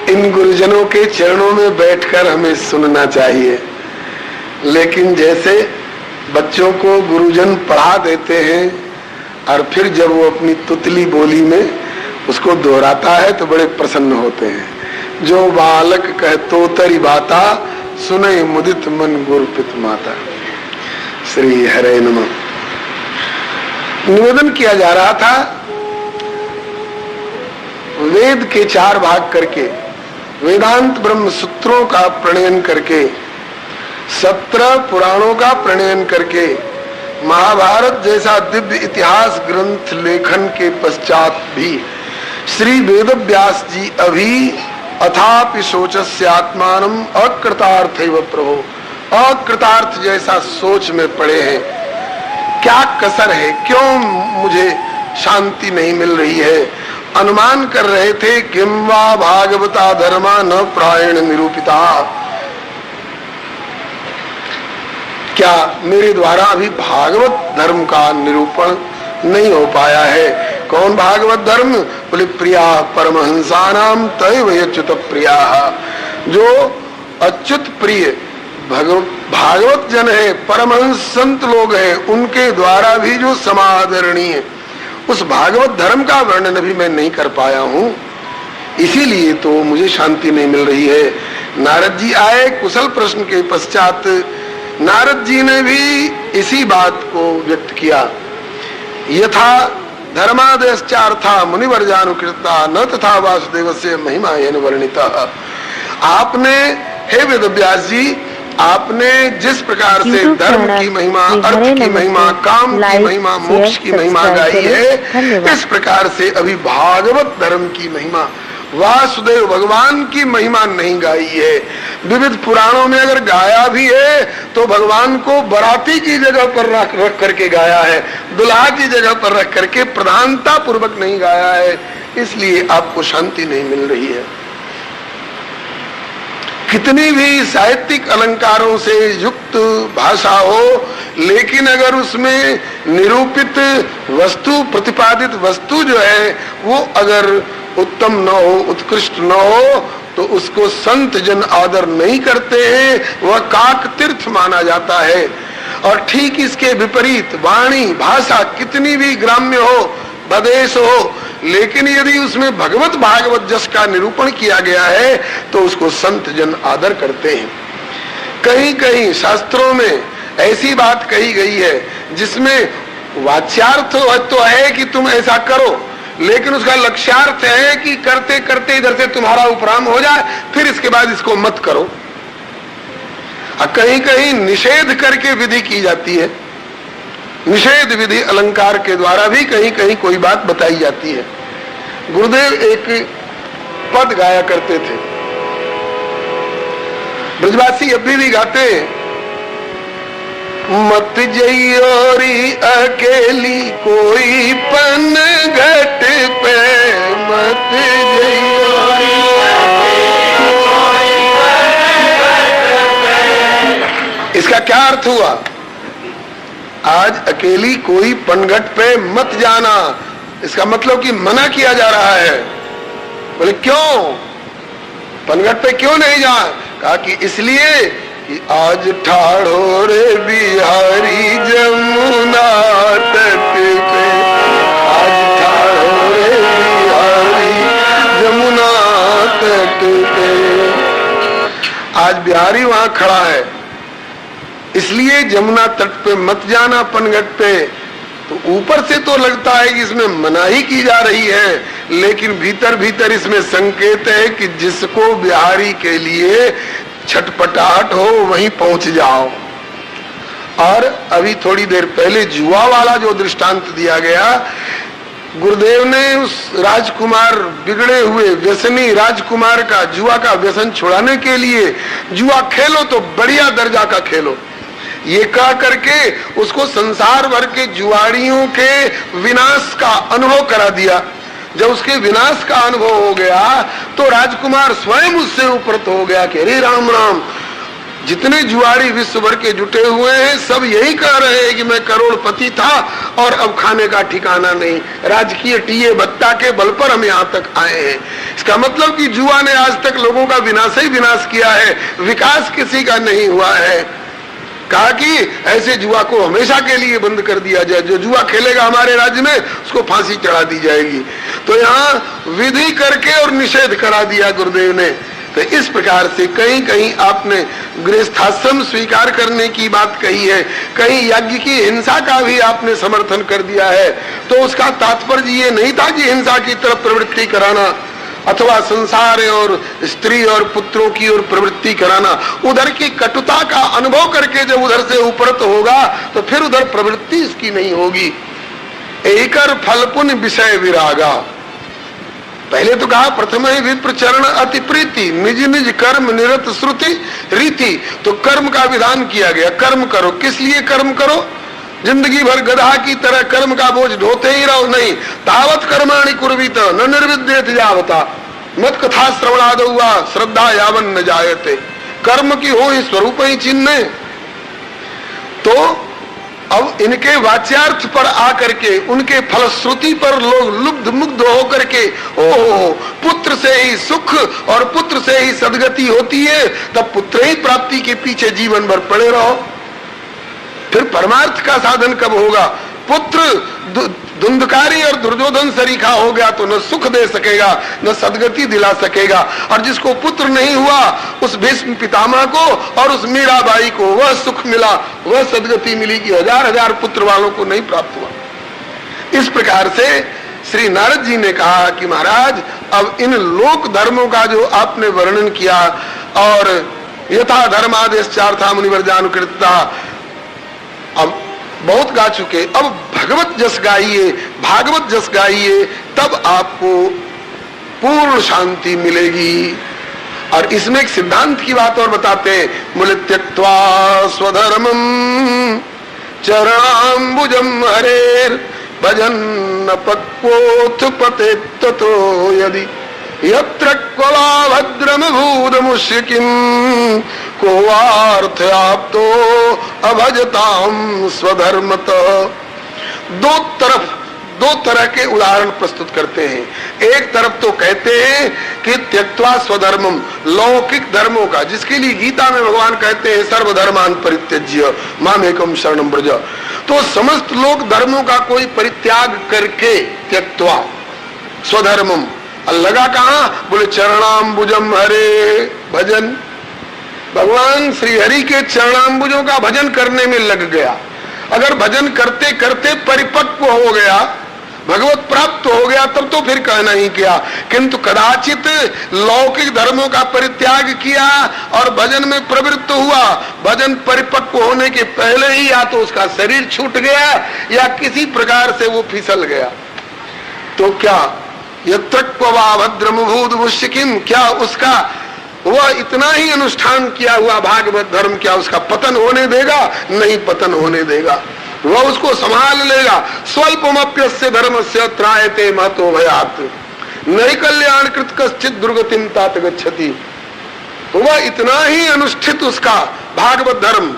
इन गुरुजनों के चरणों में बैठकर हमें सुनना चाहिए, लेकिन जैसे बच्चों को गुरुजन पढ़ा देते हैं और फिर जब वो अपनी तुतली बोली में उसको दोहराता है तो बड़े प्रसन्न होते हैं। जो बालक कह तो तरी बाता, सुने मुदित मन गुरपित माता। श्री हरे नमः। निवेदन किया जा रहा था, वेद के 4 भाग करके, वेदांत ब्रह्म सूत्रों का प्रणयन करके, 17 पुराणों का प्रणयन करके, महाभारत जैसा दिव्य इतिहास ग्रंथ लेखन के पश्चात भी श्री वेदव्यास जी अभी अथापि शोचस्य आत्मानम अकृतार्थैव प्रभो, अकृतार्थ जैसा सोच में पड़े हैं। क्या कसर है, क्यों मुझे शांति नहीं मिल रही है? अनुमान कर रहे थे किम वा भागवता धर्मा न प्रायण निरूपिता, क्या मेरे द्वारा अभी भागवत धर्म का निरूपण नहीं हो पाया है? कौन भागवत धर्म? बोले प्रिया परमहंसानाम तैव अच्युत प्रिया, जो अच्युत प्रिय भागवत जन है, परमहंस संत लोग हैं, उनके द्वारा भी जो समादरणीय उस भागवत धर्म का वर्णन भी मैं नहीं कर पाया हूँ, इसीलिए तो मुझे शांति नहीं मिल रही है। नारद जी आए, कुशल प्रश्न के पश्चात नारद जी ने भी इसी बात को व्यक्त किया। यथा धर्मादयश्चार्था मुनिवर्जानुकृता न तथा वासुदेवस्य महिमा येन वर्णिता। आपने, हे वेदव्यास जी, आपने जिस प्रकार से धर्म की महिमा, अर्थ की महिमा, काम की महिमा, मोक्ष की महिमा गाई है, इस प्रकार से अभी भागवत धर्म की महिमा, वासुदेव भगवान की महिमा नहीं गाई है। विविध पुराणों में अगर गाया भी है तो भगवान को बराती की जगह पर रख करके गाया है, दुल्हा की जगह पर रख करके प्रधानता पूर्वक नहीं गाया है, इसलिए आपको शांति नहीं मिल रही है। कितनी भी साहित्यिक अलंकारों से युक्त भाषा हो, लेकिन अगर उसमें निरूपित वस्तु, प्रतिपादित वस्तु जो है वो अगर उत्तम न हो, उत्कृष्ट न हो, तो उसको संत जन आदर नहीं करते हैं, वह काक तीर्थ माना जाता है। और ठीक इसके विपरीत वाणी, भाषा कितनी भी ग्राम्य हो, बदेश हो, लेकिन यदि उसमें भगवत भागवत जस का निरूपण किया गया है तो उसको संत जन आदर करते हैं। कहीं कहीं शास्त्रों में ऐसी बात कही गई है जिसमें वाच्यार्थ तो है कि तुम ऐसा करो, लेकिन उसका लक्ष्यार्थ है कि करते करते इधर से तुम्हारा उपराम हो जाए, फिर इसके बाद इसको मत करो। कहीं कहीं निषेध करके विधि की जाती है, निषेध विधि अलंकार के द्वारा भी कहीं कहीं कोई बात बताई जाती है। गुरुदेव एक पद गाया करते थे, ब्रजवासी अभी भी गाते हैं, मत जइयोरी अकेली कोई पन घट पे, मत जइयोरी इसका क्या अर्थ हुआ? आज अकेली कोई पनघट पे मत जाना, इसका मतलब कि मना किया जा रहा है। बोले क्यों पनघट पे क्यों नहीं जा? कहा कि इसलिए कि आज ठाड़ो रे बिहारी जमुना तट पे, आज ठाड़ो रे बिहारी जमुना तट पे। आज बिहारी वहां खड़ा है, इसलिए जमुना तट पे मत जाना पनघट पे। तो ऊपर से तो लगता है कि इसमें मनाही की जा रही है, लेकिन भीतर भीतर इसमें संकेत है कि जिसको बिहारी के लिए छटपटाहट हो वहीं पहुंच जाओ। और अभी थोड़ी देर पहले जुआ वाला जो दृष्टांत दिया गया, गुरुदेव ने उस राजकुमार, बिगड़े हुए व्यसनी राजकुमार का जुआ का व्यसन छुड़ाने के लिए, जुआ खेलो तो बढ़िया दर्जा का खेलो, ये कह करके उसको संसार भर के जुआड़ियों के विनाश का अनुभव करा दिया। जब उसके विनाश का अनुभव हो गया तो राजकुमार स्वयं उससे उपरत हो गया कि अरे राम राम, जितने जुआड़ी विश्व भर के जुटे हुए हैं सब यही कह रहे हैं कि मैं करोड़पति था और अब खाने का ठिकाना नहीं, राजकीय टीए भत्ता के बल पर हम यहाँ तक आए हैं। इसका मतलब कि जुआ ने आज तक लोगों का विनाश ही विनाश किया है, विकास किसी का नहीं हुआ है। कहा कि ऐसे जुआ को हमेशा के लिए बंद कर दिया जाए, जो जुआ खेलेगा हमारे राज्य में उसको फांसी चढ़ा दी जाएगी। तो यहाँ विधि करके और निषेध करा दिया गुरुदेव ने। तो इस प्रकार से कहीं कहीं आपने गृहस्थाश्रम स्वीकार करने की बात कही है, कहीं यज्ञ की हिंसा का भी आपने समर्थन कर दिया है। तो उसका तात्पर्य ये नहीं था कि हिंसा की तरफ प्रवृत्ति कराना अथवा संसार और स्त्री और पुत्रों की ओर प्रवृत्ति कराना। उधर की कटुता का अनुभव करके जब उधर से उपरत होगा तो फिर उधर प्रवृत्ति इसकी नहीं होगी। एकर फल पुण्य विषय विरागा। पहले तो कहा प्रथम ही विप्र चरण अति प्रीति, निज निज कर्म निरत श्रुति रीति। तो कर्म का विधान किया गया, कर्म करो। किस लिए कर्म करो? जिंदगी भर गधा की तरह कर्म का बोझ ढोते ही रहो नहीं। तावत कर्माणि कुर्वीत न निर्विद्येत यावता मत कथा श्रवणाद हुआ श्रद्धा यावन न जायते। कर्म की हो ही स्वरूप ही चिन्ह। तो अब इनके वाच्यार्थ पर आकर के उनके फलश्रुति पर लोग लुब्ध मुग्ध होकर के ओहो पुत्र से ही सुख और पुत्र से ही सदगति होती है, तब पुत्र ही प्राप्ति के पीछे जीवन भर पड़े रहो। फिर परमार्थ का साधन कब होगा? पुत्र धुंधकारी और दुर्योधन सरीखा हो गया तो न सुख दे सकेगा न सदगति दिला सकेगा। और जिसको पुत्र नहीं हुआ उस भीष्म पितामह को और उस मीराबाई को वह सुख मिला, वह सदगति मिली कि हजार हजार पुत्र वालों को नहीं प्राप्त हुआ। इस प्रकार से श्री नारद जी ने कहा कि महाराज अब इन लोक धर्मों का जो आपने वर्णन किया और यथा धर्मादेश चार्था मुनिवर्जानुकृता अब बहुत गा चुके, अब भगवत जस गाइए, भागवत जस गाइए, तब आपको पूर्ण शांति मिलेगी। और इसमें एक सिद्धांत की बात और बताते हैं, बोले त्यक्त्वा स्वधर्मम चरणाम्बुजम हरेर भजन पक्वोथ पते ततो यदि यत्र क्वला भद्रम भूतमुष्य किम को अर्थ आपतो अभजताम स्वधर्मत। दो तरह के उदाहरण प्रस्तुत करते हैं। एक तरफ तो कहते हैं कि त्यक्त्वा स्वधर्मम, लौकिक धर्मों का, जिसके लिए गीता में भगवान कहते हैं सर्वधर्मान परित्यज्य मामेकम शरणम व्रज। तो समस्त लोक धर्मों का कोई परित्याग करके त्यक्त्वा स्वधर्मम, लगा कहां? बोले चरणाम्बुजम हरे भजन, भगवान श्री हरि के चरणाम्बुजों का भजन करने में लग गया। अगर भजन करते करते परिपक्व हो गया, भगवत प्राप्त हो गया, तब तो फिर कहना ही क्या। किंतु कदाचित लौकिक धर्मों का परित्याग किया और भजन में प्रवृत्त हुआ, भजन परिपक्व होने के पहले ही या तो उसका शरीर छूट गया या किसी प्रकार से वो फिसल गया, तो क्या यत्रक्वभद्रमभूतमुष्यकिम, क्या उसका वह इतना ही अनुष्ठान किया हुआ भागवत धर्म क्या उसका पतन होने देगा? नहीं पतन होने देगा, वह उसको संभाल लेगा। स्वल्पमप्यस्य धर्मस्य त्रायते महतो भयात् नैकल्याण कृत कश्चित दुर्गतिम तात गच्छति। वह इतना ही अनुष्ठित उसका भागवत धर्म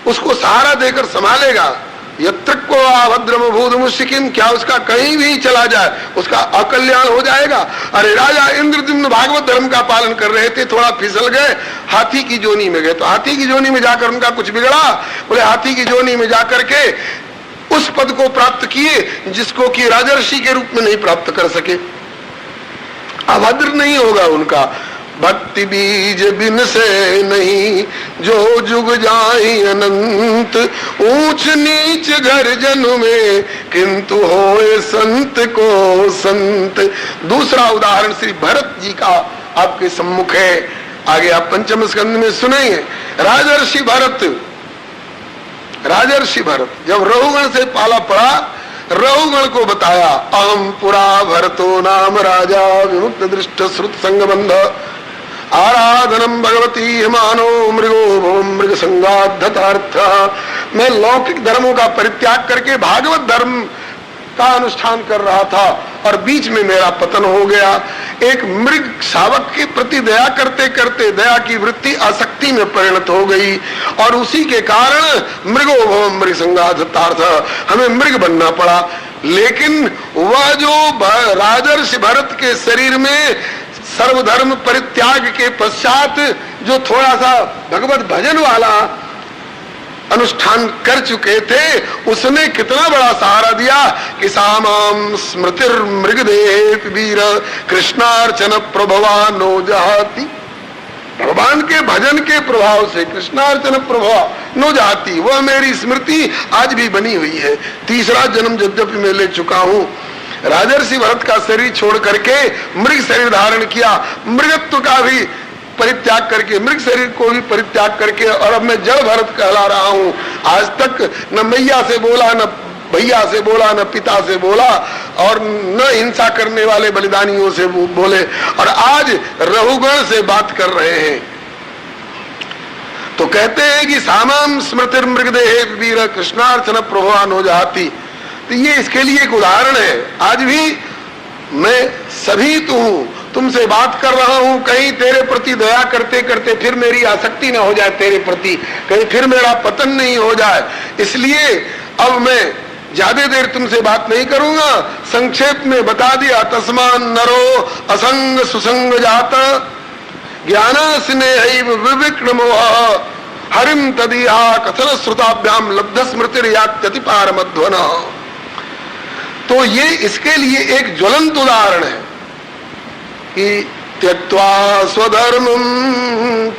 उसको सहारा देकर संभालेगा। यत्रक्वभद्रमभूतमुष्यकिम, क्या उसका कहीं भी चला जाए उसका अकल्याण हो जाएगा। अरे राजा इंद्रद्युम्न भागवत धर्म का पालन कर रहे थे, थोड़ा फिसल गए, हाथी की जोनी में गए, तो हाथी की जोनी में जाकर उनका कुछ बिगड़ा? बोले हाथी की जोनी में जाकर के उस पद को प्राप्त किए जिसको कि राजर्षि के रूप में नहीं प्राप्त कर सके, अभद्र नहीं होगा उनका। भक्ति बीज बिन से नहीं जो जुग जाए अनंत, ऊंच नीच घर जन में किंतु होए संत को संत। दूसरा उदाहरण श्री भरत जी का आपके सम्मुख है, आगे आप पंचम स्कंद में सुनेंगे। राजर्षि भरत जब रघुगण से पाला पड़ा, रघुगण को बताया अहम पुरा भरतो नाम राजा विमुक्त दृष्ट श्रुत संगबंध आराधनम भगवती मानो मृगो भव मृग संगाधतार्थ। मैं लौकिक धर्मों का परित्याग करके भागवत धर्म का अनुष्ठान कर रहा था और बीच में मेरा पतन हो गया। एक मृग शावक के प्रति दया करते करते दया की वृत्ति आसक्ति में परिणत हो गई और उसी के कारण मृगो भव मृग संगाधतार्थ, हमें मृग बनना पड़ा। लेकिन वह जो राजर्षि भरत के शरीर में सर्वधर्म परित्याग के पश्चात जो थोड़ा सा भगवत भजन वाला अनुष्ठान कर चुके थे, उसने कितना बड़ा सहारा दिया कि सामाम स्मृतिर मृगदेह वीर कृष्णार्चन प्रभवा नो जहाती। भगवान के भजन के प्रभाव से कृष्णार्चन प्रभाव नो जाती, वह मेरी स्मृति आज भी बनी हुई है। तीसरा जन्म यद्यपि मैं ले चुका हूं, राजर्षि भरत का शरीर छोड़ करके मृग शरीर धारण किया, मृगत्व का भी परित्याग करके, मृग शरीर को भी परित्याग करके, और अब मैं जड़ भरत कहला रहा हूं। आज तक न मैया से बोला, न भैया से बोला, न पिता से बोला, और न हिंसा करने वाले बलिदानियों से बोले, और आज रहुगण से बात कर रहे हैं। तो कहते हैं कि सामाम स्मृतिर मृगदेह वीर कृष्णार्चन प्रभवान हो जाती। तो ये इसके लिए एक उदाहरण है। आज भी मैं सभी तो हूं, तुमसे बात कर रहा हूं, कहीं तेरे प्रति दया करते करते फिर मेरी आसक्ति ना हो जाए तेरे प्रति, कहीं फिर मेरा पतन नहीं हो जाए, इसलिए अब मैं ज्यादा देर तुमसे बात नहीं करूंगा। संक्षेप में बता दिया, तस्मान नरो असंग सुसंग जात ज्ञान स्नेह विविक्र मोह हरिम तदिया कथन श्रुताभ्याम लब्ध स्मृतिर यात्यति पारमध्वन। तो ये इसके लिए एक ज्वलंत उदाहरण है कि त्यक्त्वा स्वधर्मं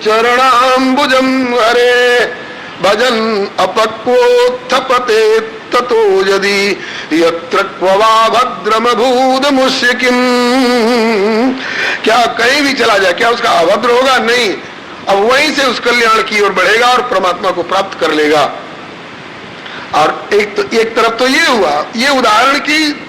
चरणाम्बुजं हरे भजन अपक्वोत्थपते ततो यदि यत्र क्ववा भद्रमभूद मुश्किम। क्या कहीं भी चला जाए क्या उसका अभद्र होगा? नहीं, अब वहीं से उस कल्याण की ओर बढ़ेगा और परमात्मा को प्राप्त कर लेगा। और एक तरफ तो ये हुआ, ये उदाहरण की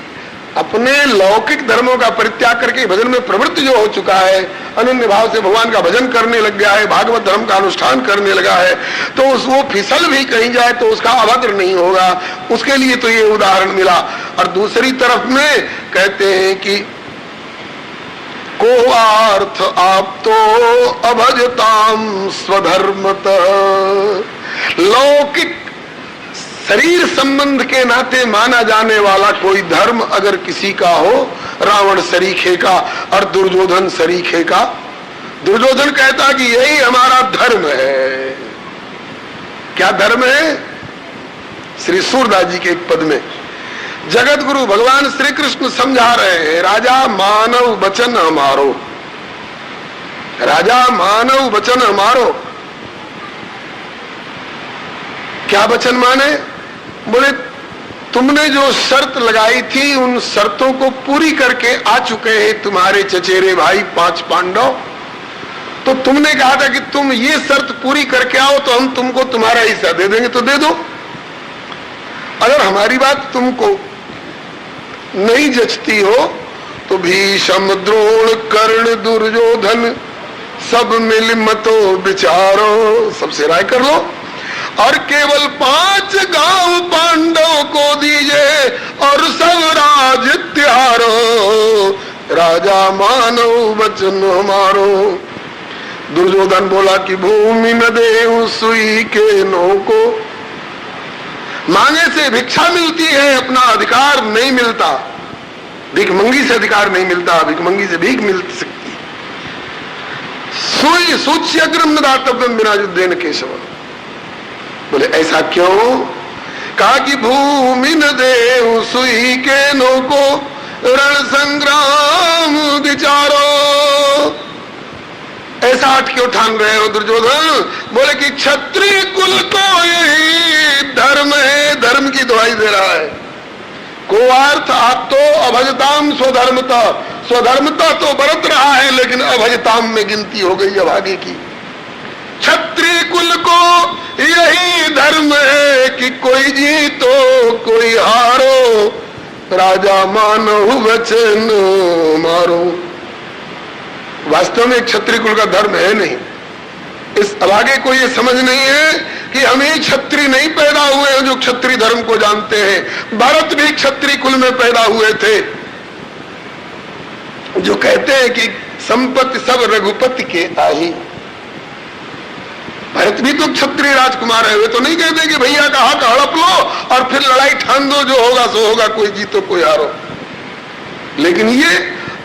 अपने लौकिक धर्मों का परित्याग करके भजन में प्रवृत्त जो हो चुका है, अनन्य भाव से भगवान का भजन करने लग गया है, भागवत धर्म का अनुष्ठान करने लगा है, तो वो फिसल भी कहीं जाए तो उसका अभद्र नहीं होगा, उसके लिए तो ये उदाहरण मिला। और दूसरी तरफ में कहते हैं कि को अर्थ आप तो अभजताम स्वधर्मतः। लौकिक शरीर संबंध के नाते माना जाने वाला कोई धर्म अगर किसी का हो, रावण सरीखे का और दुर्योधन सरीखे का। दुर्योधन कहता कि यही हमारा धर्म है। क्या धर्म है? श्री सूरदास जी के एक पद में जगत गुरु भगवान श्री कृष्ण समझा रहे हैं, राजा मानव वचन हमारो, राजा मानव वचन हमारो। क्या वचन माने? बोले तुमने जो शर्त लगाई थी उन शर्तों को पूरी करके आ चुके हैं तुम्हारे चचेरे भाई 5 पांडव। तो तुमने कहा था कि तुम ये शर्त पूरी करके आओ तो हम तुमको तुम्हारा हिस्सा दे देंगे, तो दे दो। अगर हमारी बात तुमको नहीं जचती हो तो भीष्म द्रोण कर्ण दुर्योधन सब मिल मतो विचारो, सबसे राय कर लो और केवल 5 गांव पांडव को दीजिए और सब राज त्यारो, राजा मानव वचन हमारो। दुर्योधन बोला कि भूमि न देहु सुई के नो को। मांगे से भिक्षा मिलती है, अपना अधिकार नहीं मिलता। भिखमंगी से अधिकार नहीं मिलता, भिखमंगी से भीख मिल सकती। सुई सूच्य अग्रम न दातव्यम बिना युद्धेन केशव। बोले ऐसा क्यों? कहा कि भूमि न देहु सुई के नो को रण संग्राम विचारो। ऐसा हट क्यों ठान रहे हो दुर्योधन? बोले कि क्षत्रिय कुल को यही धर्म है, धर्म की दुहाई दे रहा है। को अर्थ आप तो अभजताम स्वधर्मता, स्वधर्मता तो बरत रहा है लेकिन अभजताम में गिनती हो गई अब आगे की। क्षत्रिय कुल को यही धर्म है कि कोई जीतो कोई हारो, राजा मानो वचन मारो। वास्तव में क्षत्रिय कुल का धर्म है नहीं। इस अब आगे को ये समझ नहीं है कि हम ही क्षत्रिय नहीं पैदा हुए हैं जो क्षत्रिय धर्म को जानते हैं। भरत भी क्षत्रिय कुल में पैदा हुए थे। जो कहते हैं कि संपत्ति सब रघुपति के आई, भरत भी तो क्षत्रिय राजकुमार है। वे तो नहीं कहते कि भैया का हक हड़प लो और फिर लड़ाई ठान दो, जो होगा सो होगा, कोई जीतो कोई हारो। लेकिन ये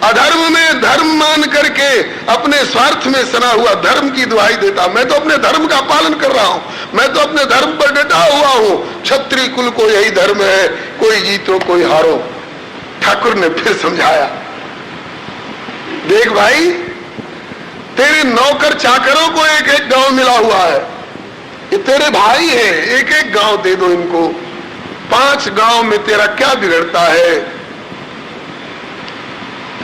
अधर्म में धर्म मान करके अपने स्वार्थ में सना हुआ धर्म की दुहाई देता। मैं तो अपने धर्म का पालन कर रहा हूं, मैं तो अपने धर्म पर डटा हुआ हूं। क्षत्रिय कुल को यही धर्म है, कोई जीतो कोई हारो। ठाकुर ने फिर समझाया, देख भाई, तेरे नौकर चाकरों को एक एक गांव मिला हुआ है, ये तेरे भाई है, एक एक गांव दे दो इनको। 5 गांव में तेरा क्या बिगड़ता है?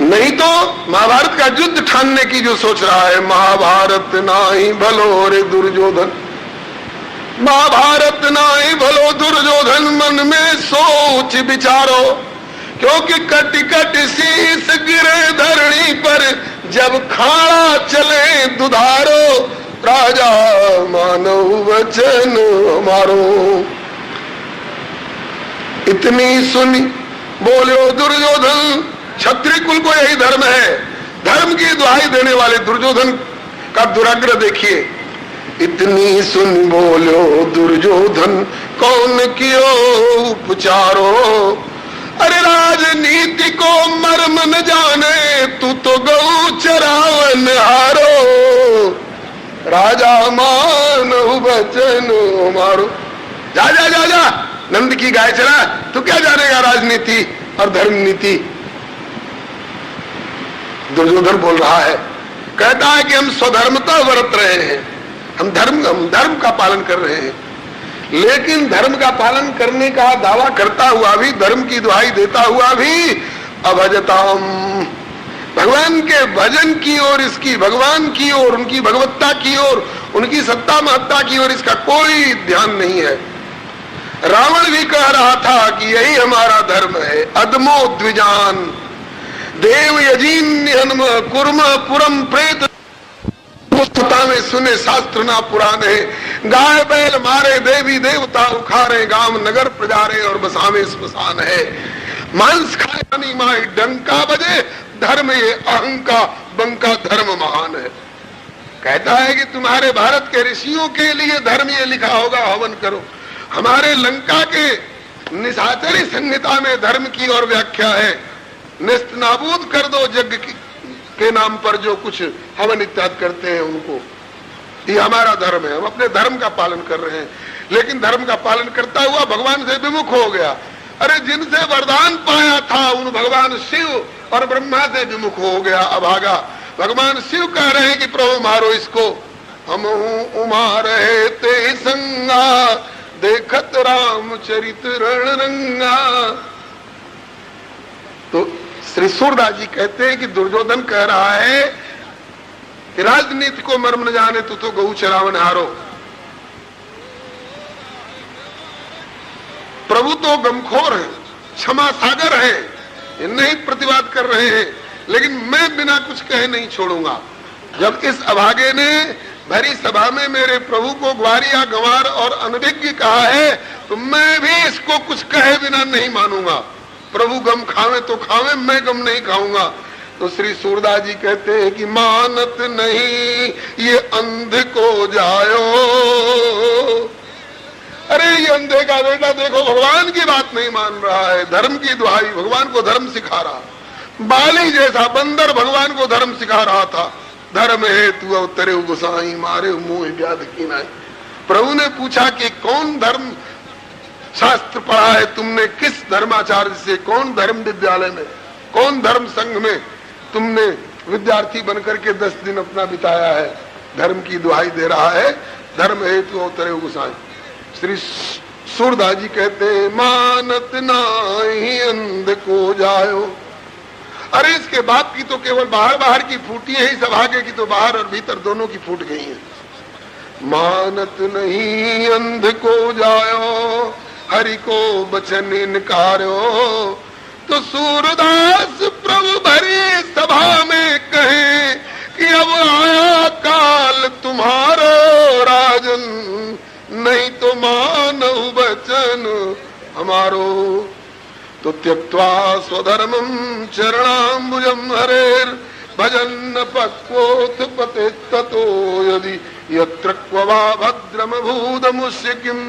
नहीं तो महाभारत का युद्ध ठानने की जो सोच रहा है, महाभारत नाही भलो रे दुर्योधन, महाभारत नाही भलो दुर्योधन, मन में सोच विचारो, क्योंकि कट कट शीस गिरे धरणी पर, जब खाड़ा चले दुधारो, राजा मानव वचन हमारो। इतनी सुनी बोलो दुर्योधन, क्षत्रिय कुल को यही धर्म है। धर्म की दुहाई देने वाले दुर्योधन का दुराग्रह देखिए। इतनी सुन बोलो दुर्योधन, कौन कियो उपचारो, अरे राजनीति को मर्म न जाने, तू तो गौ चरावन हारो, राजा मानव वचन मारो। जा जा जा जा, नंद की गाय चरा, तू क्या जानेगा राजनीति और धर्म नीति। दुर्योधन बोल रहा है, कहता है कि हम स्वधर्मता बरत रहे हैं, हम धर्म का पालन कर रहे हैं, लेकिन धर्म का पालन करने का दावा करता हुआ भी, धर्म की दुहाई देता हुआ भी, अभजताम, भगवान के भजन की ओर, इसकी भगवान की ओर, उनकी भगवत्ता की ओर, उनकी सत्ता महत्ता की ओर इसका कोई ध्यान नहीं है। रावण भी कह रहा था कि यही हमारा धर्म है। अदमो द्विजान देव यजीन्य हनुम कुर्म पुरम प्रेत, पुस्तता में सुने शास्त्र ना पुराने, गाय बैल मारे देवी देवता उखारे, गांव नगर प्रजारे और बसावे स्मशान है। मांस खाए रानी माई डंका बजे, धर्म ये अहंका बंका धर्म महान है। कहता है कि तुम्हारे भारत के ऋषियों के लिए धर्म ये लिखा होगा, हवन करो। हमारे लंका के निशाचरी संहिता में धर्म की और व्याख्या है, निस्त नाबूद कर दो यज्ञ के नाम पर जो कुछ हवन इत्यादि करते हैं उनको। ये हमारा धर्म है, हम अपने धर्म का पालन कर रहे हैं। लेकिन धर्म का पालन करता हुआ भगवान से विमुख हो गया। अरे जिनसे वरदान पाया था उन भगवान शिव और ब्रह्मा से विमुख हो गया, अभागा। भगवान शिव कह रहे हैं कि प्रभु मारो इसको। हम उमा रहे ते संगा, देखत रामचरित रणरंगा। तो श्री सूरदास जी कहते हैं कि दुर्योधन कह रहा है कि राजनीति को मर्म न जाने, तू तो गऊ चरावन हारो। प्रभु तो गमखोर है, क्षमा सागर है, ये नहीं प्रतिवाद कर रहे हैं, लेकिन मैं बिना कुछ कहे नहीं छोड़ूंगा। जब इस अभागे ने भरी सभा में मेरे प्रभु को ग्वारिया गंवार और अनभिज्ञ कहा है, तो मैं भी इसको कुछ कहे बिना नहीं मानूंगा। प्रभु गम खावे तो खावे, मैं गम नहीं खाऊंगा। तो श्री सूरदास जी कहते हैं कि मानत नहीं ये अंध को जायो। अरे ये अंधे का बेटा देखो भगवान की बात नहीं मान रहा है, धर्म की दुहाई, भगवान को धर्म सिखा रहा। बाली जैसा बंदर भगवान को धर्म सिखा रहा था। धर्म है तू अवतरे गुसाई, मारे मुंह व्याध की नाई। प्रभु ने पूछा कि कौन धर्म शास्त्र पढ़ा है तुमने, किस धर्माचार्य से, कौन धर्म विद्यालय में, कौन धर्म संघ में तुमने विद्यार्थी बनकर के 10 दिन अपना बिताया है। धर्म की दुहाई दे रहा है, धर्म हेतु अवतरे गुसाई। श्री सूरदास जी कहते हैं मानत नाही अंध को जायो। अरे इसके बाप की तो केवल बाहर बाहर की फूटी है, इस अभागे की तो बाहर और भीतर दोनों की फूट गई है। मानत नहीं अंध को जायो, हरि को बचन इनकारो। तो सूरदास प्रभु भरी सभा में कहे कि अब आया काल तुम्हारो राजन, नहीं तो मानव वचन हमारो। तो त्यक्त्वा स्वधर्मं चरणाम्बुजं हरेर भजन पक्वोथ पते ततो यदि यत्र क्वा भद्रम भूतमुष्य किम।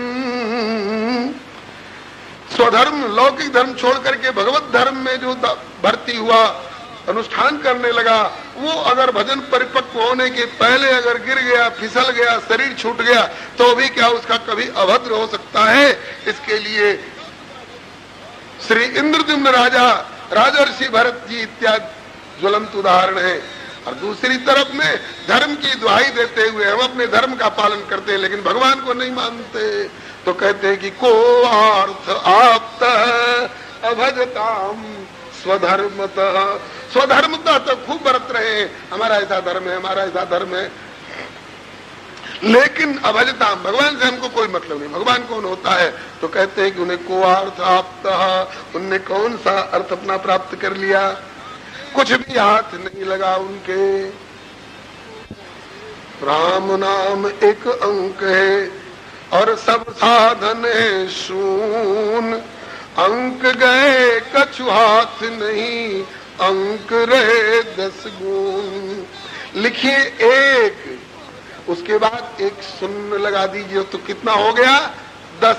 स्वधर्म लौकिक धर्म छोड़ करके भगवत धर्म में जो भर्ती हुआ, अनुष्ठान करने लगा, वो अगर भजन परिपक्व होने के पहले अगर गिर गया, फिसल गया, शरीर छूट गया, तो भी क्या उसका कभी अभद्र हो सकता है? इसके लिए श्री इंद्रद्युम्न राजा, राजर्षि भरत जी इत्यादि ज्वलंत उदाहरण है। और दूसरी तरफ में धर्म की दुहाई देते हुए हम अपने धर्म का पालन करते हैं, लेकिन भगवान को नहीं मानते, तो कहते हैं कि को अर्थ आप्त अभजताम स्वधर्मतः। स्वधर्मतः तो खूब बरत रहे हैं, हमारा ऐसा धर्म है, हमारा ऐसा धर्म है, लेकिन अभजताम, भगवान से हमको कोई मतलब नहीं। भगवान कौन होता है? तो कहते हैं कि उन्हें को अर्थ आप्त, उनने कौन सा अर्थ अपना प्राप्त कर लिया? कुछ भी हाथ नहीं लगा उनके। राम नाम एक अंक है और सब साधन है शून, अंक गए कछु हाथ नहीं, अंक रहे 10 गुण। लिखिए एक, उसके बाद एक शून्य लगा दीजिए, तो कितना हो गया? 10।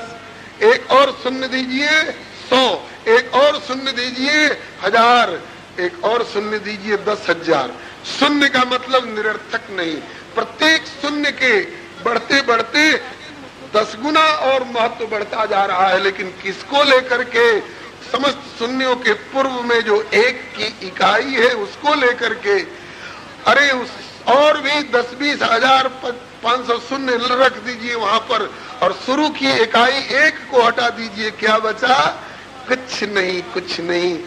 एक और शून्य दीजिए 100, एक और शून्य दीजिए 1000, एक और शून्य दीजिए 10,000। शून्य का मतलब निरर्थक नहीं, प्रत्येक शून्य के बढ़ते बढ़ते 10 गुना और महत्व बढ़ता जा रहा है। लेकिन किसको लेकर के? समस्त शून्यों के पूर्व में जो एक की इकाई है उसको लेकर के। अरे उस और भी 10-20 हजार 500 शून्य रख दीजिए वहां पर, और शुरू की इकाई एक को हटा दीजिए, क्या बचा? कुछ नहीं, कुछ नहीं।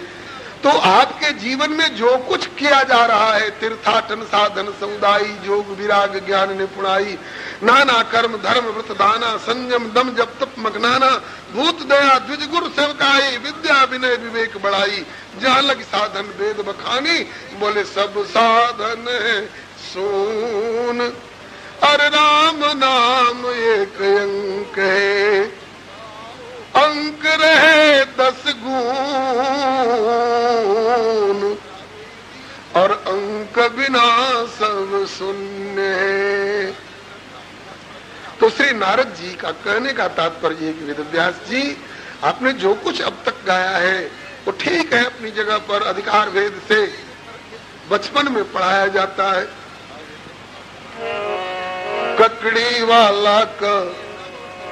तो आपके जीवन में जो कुछ किया जा रहा है, तीर्थाटन साधन समुदायी जोग विराग ज्ञान निपुणाई, नाना कर्म धर्म व्रत दाना संयम दम जप तप मगनाना, भूत दया द्विज गुरु सेवकाई, विद्या विनय विवेक बढ़ाई, जहाँ लग साधन वेद बखानी, बोले सब साधन है सुन। अरे राम नाम एक अंक है, अंक रहे 10 गुण, और अंक बिना सब शून्य है। तो श्री नारद जी का कहने का तात्पर्य है कि वेदव्यास जी, आपने जो कुछ अब तक गाया है वो ठीक है अपनी जगह पर, अधिकार वेद से बचपन में पढ़ाया जाता है। ककड़ी वाला का,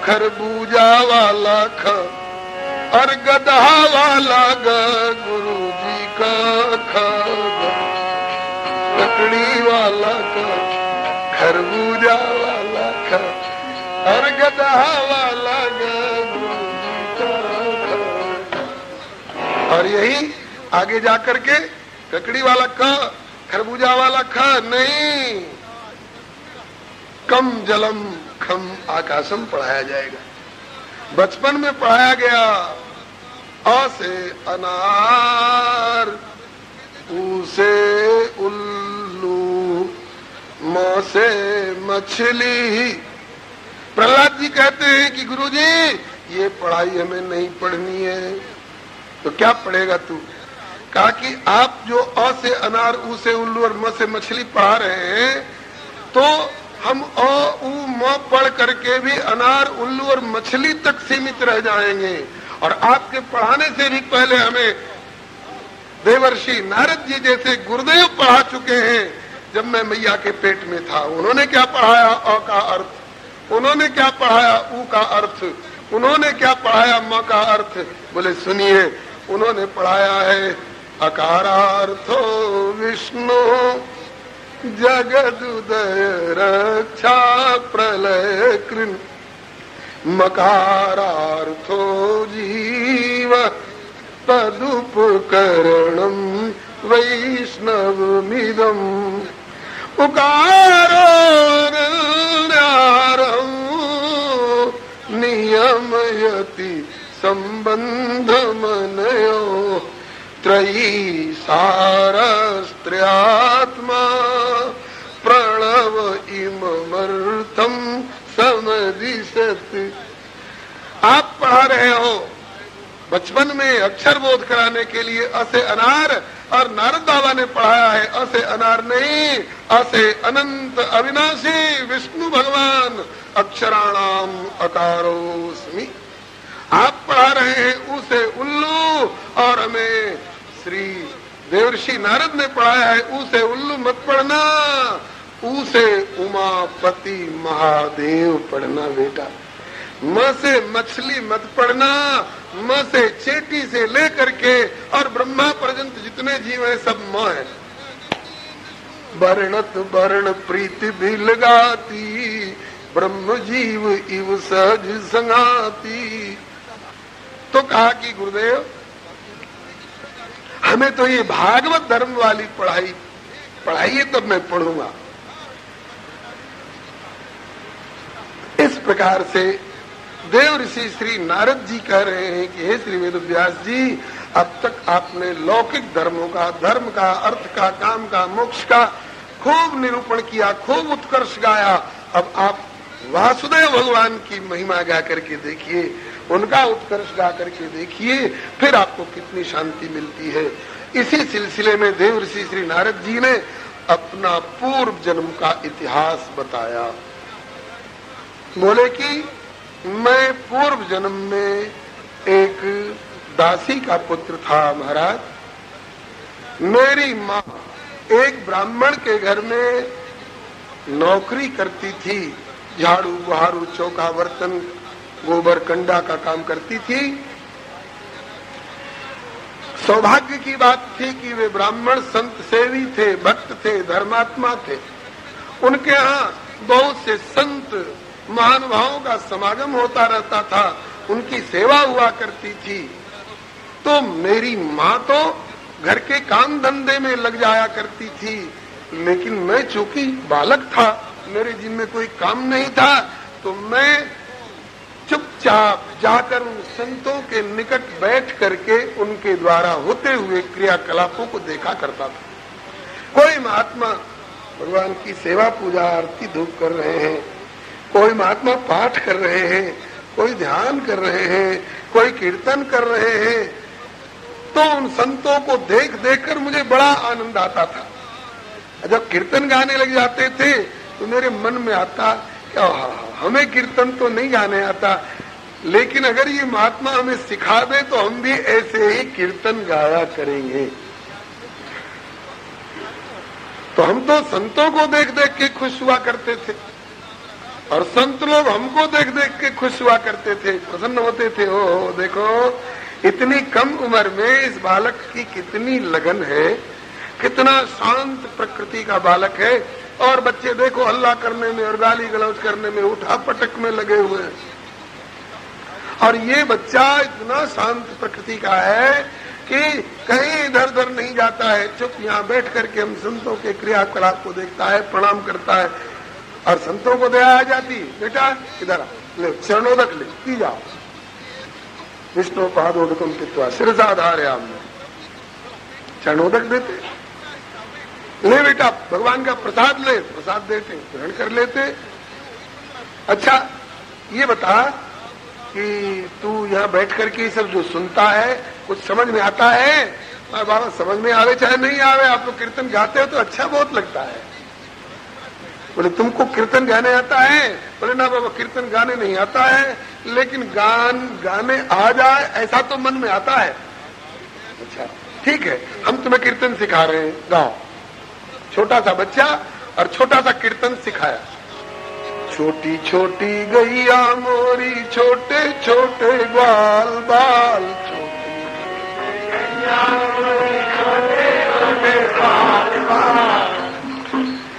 खरबूजा वाला ख, और गधा वाला ग, गुरु जी का ख। ककड़ी वाला का, खरबूजा वाला ख, और गधा वाला ग, गुरु जी का ख। और यही आगे जाकर के ककड़ी वाला क, खरबूजा वाला ख नहीं, कम जलम खम आकाशम पढ़ाया जाएगा। बचपन में पढ़ाया गया अ से अनार, उ से उल्लू, म से मछली। प्रहलाद जी कहते हैं कि गुरुजी ये पढ़ाई हमें नहीं पढ़नी है। तो क्या पढ़ेगा तू? कहा कि आप जो अ से अनार, उ से उल्लू और म से मछली पढ़ा रहे हैं, तो हम अ उ म पढ़ करके भी अनार उल्लू और मछली तक सीमित रह जाएंगे। और आपके पढ़ाने से भी पहले हमें देवर्षि नारद जी जैसे गुरुदेव पढ़ा चुके हैं। जब मैं मैया के पेट में था, उन्होंने क्या पढ़ाया? अ का अर्थ। उन्होंने क्या पढ़ाया? उ का अर्थ। उन्होंने क्या पढ़ाया? म का अर्थ। बोले सुनिए, उन्होंने पढ़ाया है अकारार्थो विष्णु जगदुदय रक्षा प्रलय कृन, मकारार्थो जीव तदुपकरणम वैष्णवमिदम, उकारो निर्णारं नियमयति संबंधमनयो, त्रयी सारस्त्र्यात्मा प्रणव इममर्थम समदिशत। आप पढ़ा रहे हो बचपन में अक्षर बोध कराने के लिए अ से अनार, और नारद बाबा ने पढ़ाया है अ से अनार नहीं, अ से अनंत अविनाशी विष्णु भगवान अक्षराणाम अकारोस्मि। आप पढ़ा रहे हैं उ से उल्लू, और हमें श्री देवर्षि नारद ने पढ़ाया है, उसे उल्लू मत पढ़ना, उसे उमापति महादेव पढ़ना बेटा। म से मछली मत पढ़ना, म से चेटी से लेकर के और ब्रह्मा पर्यंत जितने जीव हैं सब म है। वर्णत वर्ण प्रीति भी लगाती, ब्रह्म जीव इव सहज संगाती। तो कहा कि गुरुदेव हमें तो ये भागवत धर्म वाली पढ़ाइए तब मैं पढ़ूंगा। इस प्रकार से देव ऋषि श्री नारद जी कह रहे हैं कि हे श्री वेद व्यास जी, अब तक आपने लौकिक धर्मों का, धर्म का, अर्थ का, काम का, मोक्ष का खूब निरूपण किया, खूब उत्कर्ष गाया। अब आप वासुदेव भगवान की महिमा गा करके देखिए, उनका उत्कर्ष गा करके देखिए, फिर आपको कितनी शांति मिलती है। इसी सिलसिले में देव ऋषि श्री नारद जी ने अपना पूर्व जन्म का इतिहास बताया। बोले कि मैं पूर्व जन्म में एक दासी का पुत्र था महाराज। मेरी माँ एक ब्राह्मण के घर में नौकरी करती थी, झाड़ू बहारू चौका बर्तन गोबर कंडा का काम करती थी। सौभाग्य की बात थी कि वे ब्राह्मण संत सेवी थे, भक्त थे, धर्मात्मा थे। उनके यहाँ बहुत से संत महानुभावों का समागम होता रहता था, उनकी सेवा हुआ करती थी। तो मेरी माँ तो घर के काम धंधे में लग जाया करती थी, लेकिन मैं चूंकि बालक था, मेरे जिम्मे कोई काम नहीं था, तो मैं चुपचाप जाकर उन संतों के निकट बैठ करके उनके द्वारा होते हुए क्रियाकलापों को देखा करता था। कोई महात्मा भगवान की सेवा पूजा आरती धूप कर रहे हैं, कोई महात्मा पाठ कर रहे हैं, कोई ध्यान कर रहे हैं, कोई कीर्तन कर रहे हैं, तो उन संतों को देख देख कर मुझे बड़ा आनंद आता था। जब कीर्तन गाने लग जाते थे तो मेरे मन में आता क्या, हमें कीर्तन तो नहीं गाने आता, लेकिन अगर ये महात्मा हमें सिखा दे तो हम भी ऐसे ही कीर्तन गाया करेंगे। तो हम तो संतों को देख देख के खुश हुआ करते थे और संत लोग हमको देख देख के खुश हुआ करते थे, प्रसन्न होते थे। ओ देखो, इतनी कम उम्र में इस बालक की कितनी लगन है, कितना शांत प्रकृति का बालक है। और बच्चे देखो हल्ला करने में और गाली गलौज करने में, उठा पटक में लगे हुए हैं। और ये बच्चा इतना शांत प्रकृति का है कि कहीं इधर उधर नहीं जाता है, चुप यहाँ बैठ करके हम संतों के क्रियाकलाप को देखता है, प्रणाम करता है। और संतों को दया आ जाती, बेटा इधर आ, ले चरणोदक ले पी जाओ। विष्णु पादोदकम पित्वा शिरसाधारयाम, चरणोदक देते, ले बेटा भगवान का प्रसाद ले, प्रसाद देते, ग्रहण कर लेते। अच्छा ये बता कि तू यहाँ बैठ करके सब जो सुनता है कुछ समझ में आता है? बाबा समझ में आवे चाहे नहीं आवे, आप लोग कीर्तन गाते हो तो अच्छा बहुत लगता है। बोले तुमको कीर्तन गाने आता है? बोले ना बाबा कीर्तन गाने नहीं आता है, लेकिन गाने आ जाए ऐसा तो मन में आता है। अच्छा ठीक है, हम तुम्हें कीर्तन सिखा रहे हैं, गाओ। छोटा सा बच्चा और छोटा सा कीर्तन सिखाया। छोटी छोटी गैया मोरी, छोटे छोटे ग्वाल बाल, छोटी गैया मोरी, छोटे छोटे ग्वाल बाल।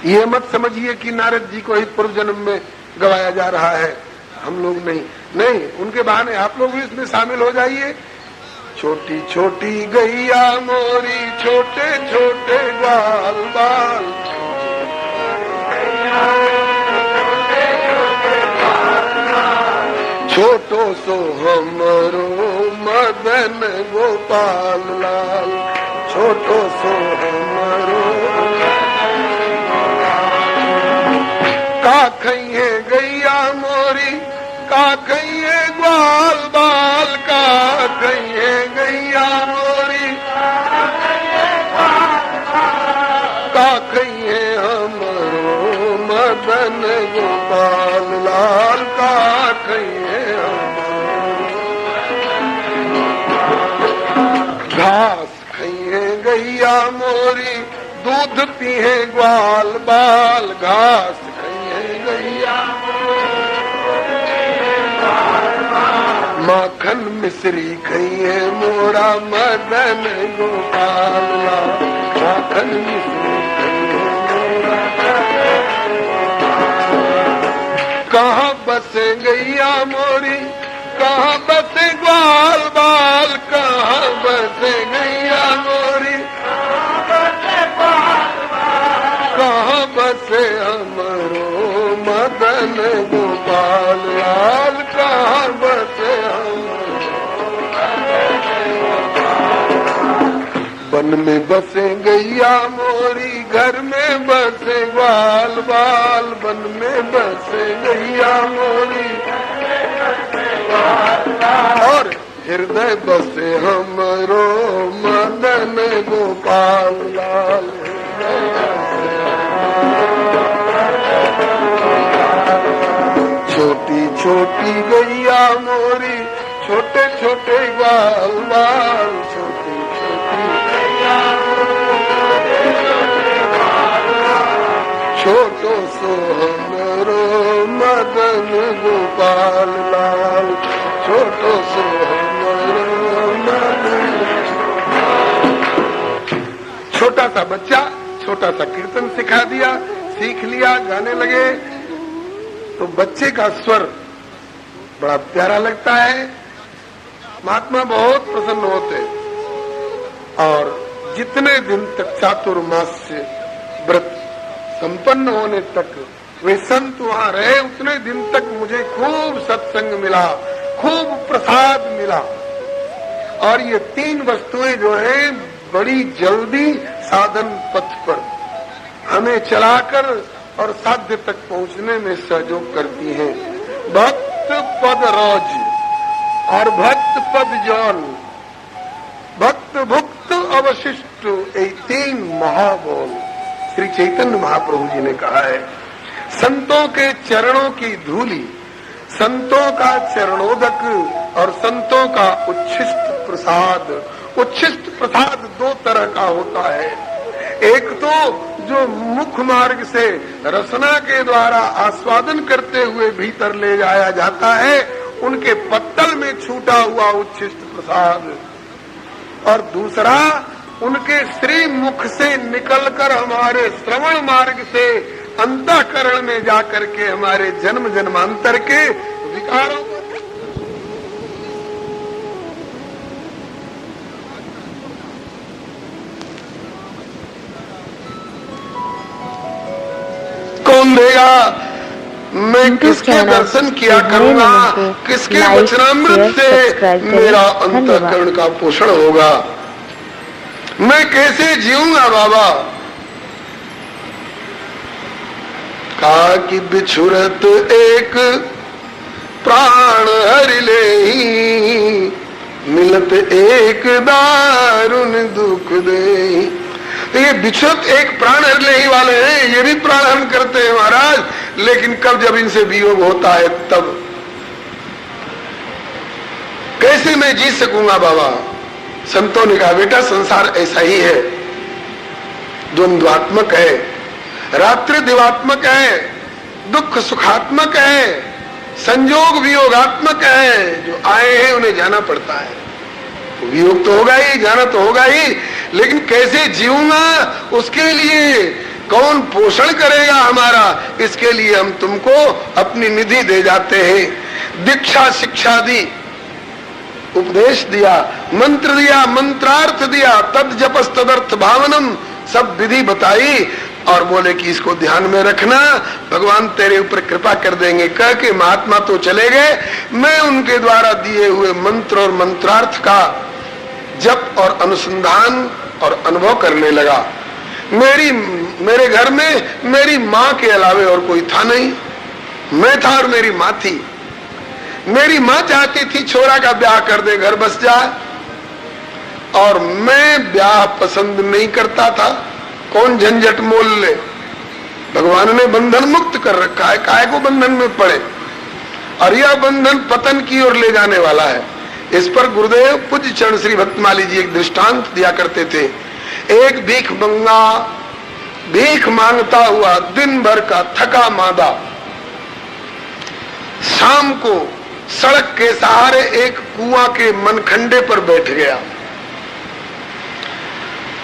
ये मत समझिए कि नारद जी को ही पूर्व जन्म में गवाया जा रहा है, हम लोग नहीं, उनके बहाने आप लोग भी इसमें शामिल हो जाइए। छोटी छोटी गैया मोरी, छोटे छोटे ग्वाल बाल, छोटो सो हमरो मदन गोपाल लाल, छोटो सो हमरो का खइए गैया मोरी, का खइए ग्वाल बाल, का खइए गैया मोरी, का खइए हमरो मदन गोपाल लाल, का खइए हमरो घास खइए गैया मोरी, दूध पीहे ग्वाल बाल, घास खाइए गैया, माखन मिश्री खाइए मोरा मदन गोपाल लाल, माखन मिश्री कहाँ बसे गैया मोरी, कहाँ बसे ग्वाल बाल, कहाँ बसे गैया मोरी, कहाँ बसे हमरो मदन गोपाल लाल, कहाँ बसे हमरो, वन में बसे गैया मोरी, घर में बसे ग्वाल बाल, वन में बसे गैया मोरी, और हृदय बसे हमरो मदन गोपाल लाल, छोटी छोटी गैया मोरी, छोटे छोटे ग्वाल बाल, छोटी छोटी गैया, छोटो सो हमरो मदन गोपाल लाल, छोटो सो हमरो मदन। छोटा सा बच्चा छोटा सा कीर्तन सिखा दिया, सीख लिया, गाने लगे तो बच्चे का स्वर बड़ा प्यारा लगता है, महात्मा बहुत प्रसन्न होते। और जितने दिन तक चातुर्मास्य व्रत संपन्न होने तक वे संत वहां रहे, उतने दिन तक मुझे खूब सत्संग मिला, खूब प्रसाद मिला। और ये तीन वस्तुएं जो है बड़ी जल्दी साधन पथ पर हमें चलाकर और साध्य तक पहुंचने में सहयोग करती हैं। भक्त पद रोज और भक्त पद जौन, भक्त भुक्त अवशिष्ट, ये तीन महाबोल श्री चैतन्य महाप्रभु जी ने कहा है। संतों के चरणों की धूली, संतों का चरणोदक और संतों का उच्छिष्ट प्रसाद। उच्छिष्ट प्रसाद दो तरह का होता है, एक तो जो मुख मार्ग से रसना के द्वारा आस्वादन करते हुए भीतर ले जाया जाता है, उनके पत्तल में छूटा हुआ उच्छिष्ट प्रसाद, और दूसरा उनके श्री मुख से निकलकर हमारे श्रवण मार्ग से अंतःकरण में जाकर के हमारे जन्म जन्मांतर के विकारों को कौन देगा? मैं किसके दर्शन किया करूंगा, किसके वचनामृत से मेरा अंतःकरण का पोषण होगा, मैं कैसे जीऊंगा बाबा? कहा कि बिछुरत एक प्राण हरि लेहि, मिलत एक दारुण दुख देहि। तो ये बिछुरत एक प्राण हरि लेहि वाले हैं, ये भी प्राणहरण करते हैं महाराज, लेकिन कब जब इनसे वियोग होता है तब कैसे मैं जी सकूंगा बाबा? संतों ने कहा बेटा संसार ऐसा ही है, द्वंद्वात्मक है, रात्रि दिवात्मक है, दुख सुखात्मक है, संयोग वियोगात्मक है। जो आए हैं उन्हें जाना पड़ता है, वियोग तो होगा ही, जाना तो होगा ही, लेकिन कैसे जीऊंगा उसके लिए कौन पोषण करेगा हमारा? इसके लिए हम तुमको अपनी निधि दे जाते हैं। दीक्षा शिक्षा दी, उपदेश दिया, मंत्र दिया, मंत्रार्थ दिया, तद जपस तदर्थ भावनम, सब विधि बताई और बोले कि इसको ध्यान में रखना, भगवान तेरे ऊपर कृपा कर देंगे। कह के महात्मा तो चले गए, मैं उनके द्वारा दिए हुए मंत्र और मंत्रार्थ का जप और अनुसंधान और अनुभव करने लगा। मेरे घर में मेरी माँ के अलावे और कोई था नहीं, मैं था और मेरी माँ थी। मेरी माँ चाहती थी छोरा का ब्याह कर दे, घर बस जाए, और मैं ब्याह पसंद नहीं करता था। कौन झंझट मोल ले, भगवान ने बंधन मुक्त कर रखा है, काहे को बंधन में पड़े? और यह बंधन पतन की ओर ले जाने वाला है। इस पर गुरुदेव पूज्य चरण श्री भक्तमाली जी एक दृष्टांत दिया करते थे। एक भीख मांगता हुआ दिन भर का थका मादा शाम को सड़क के सहारे एक कुआं के मनखंडे पर बैठ गया।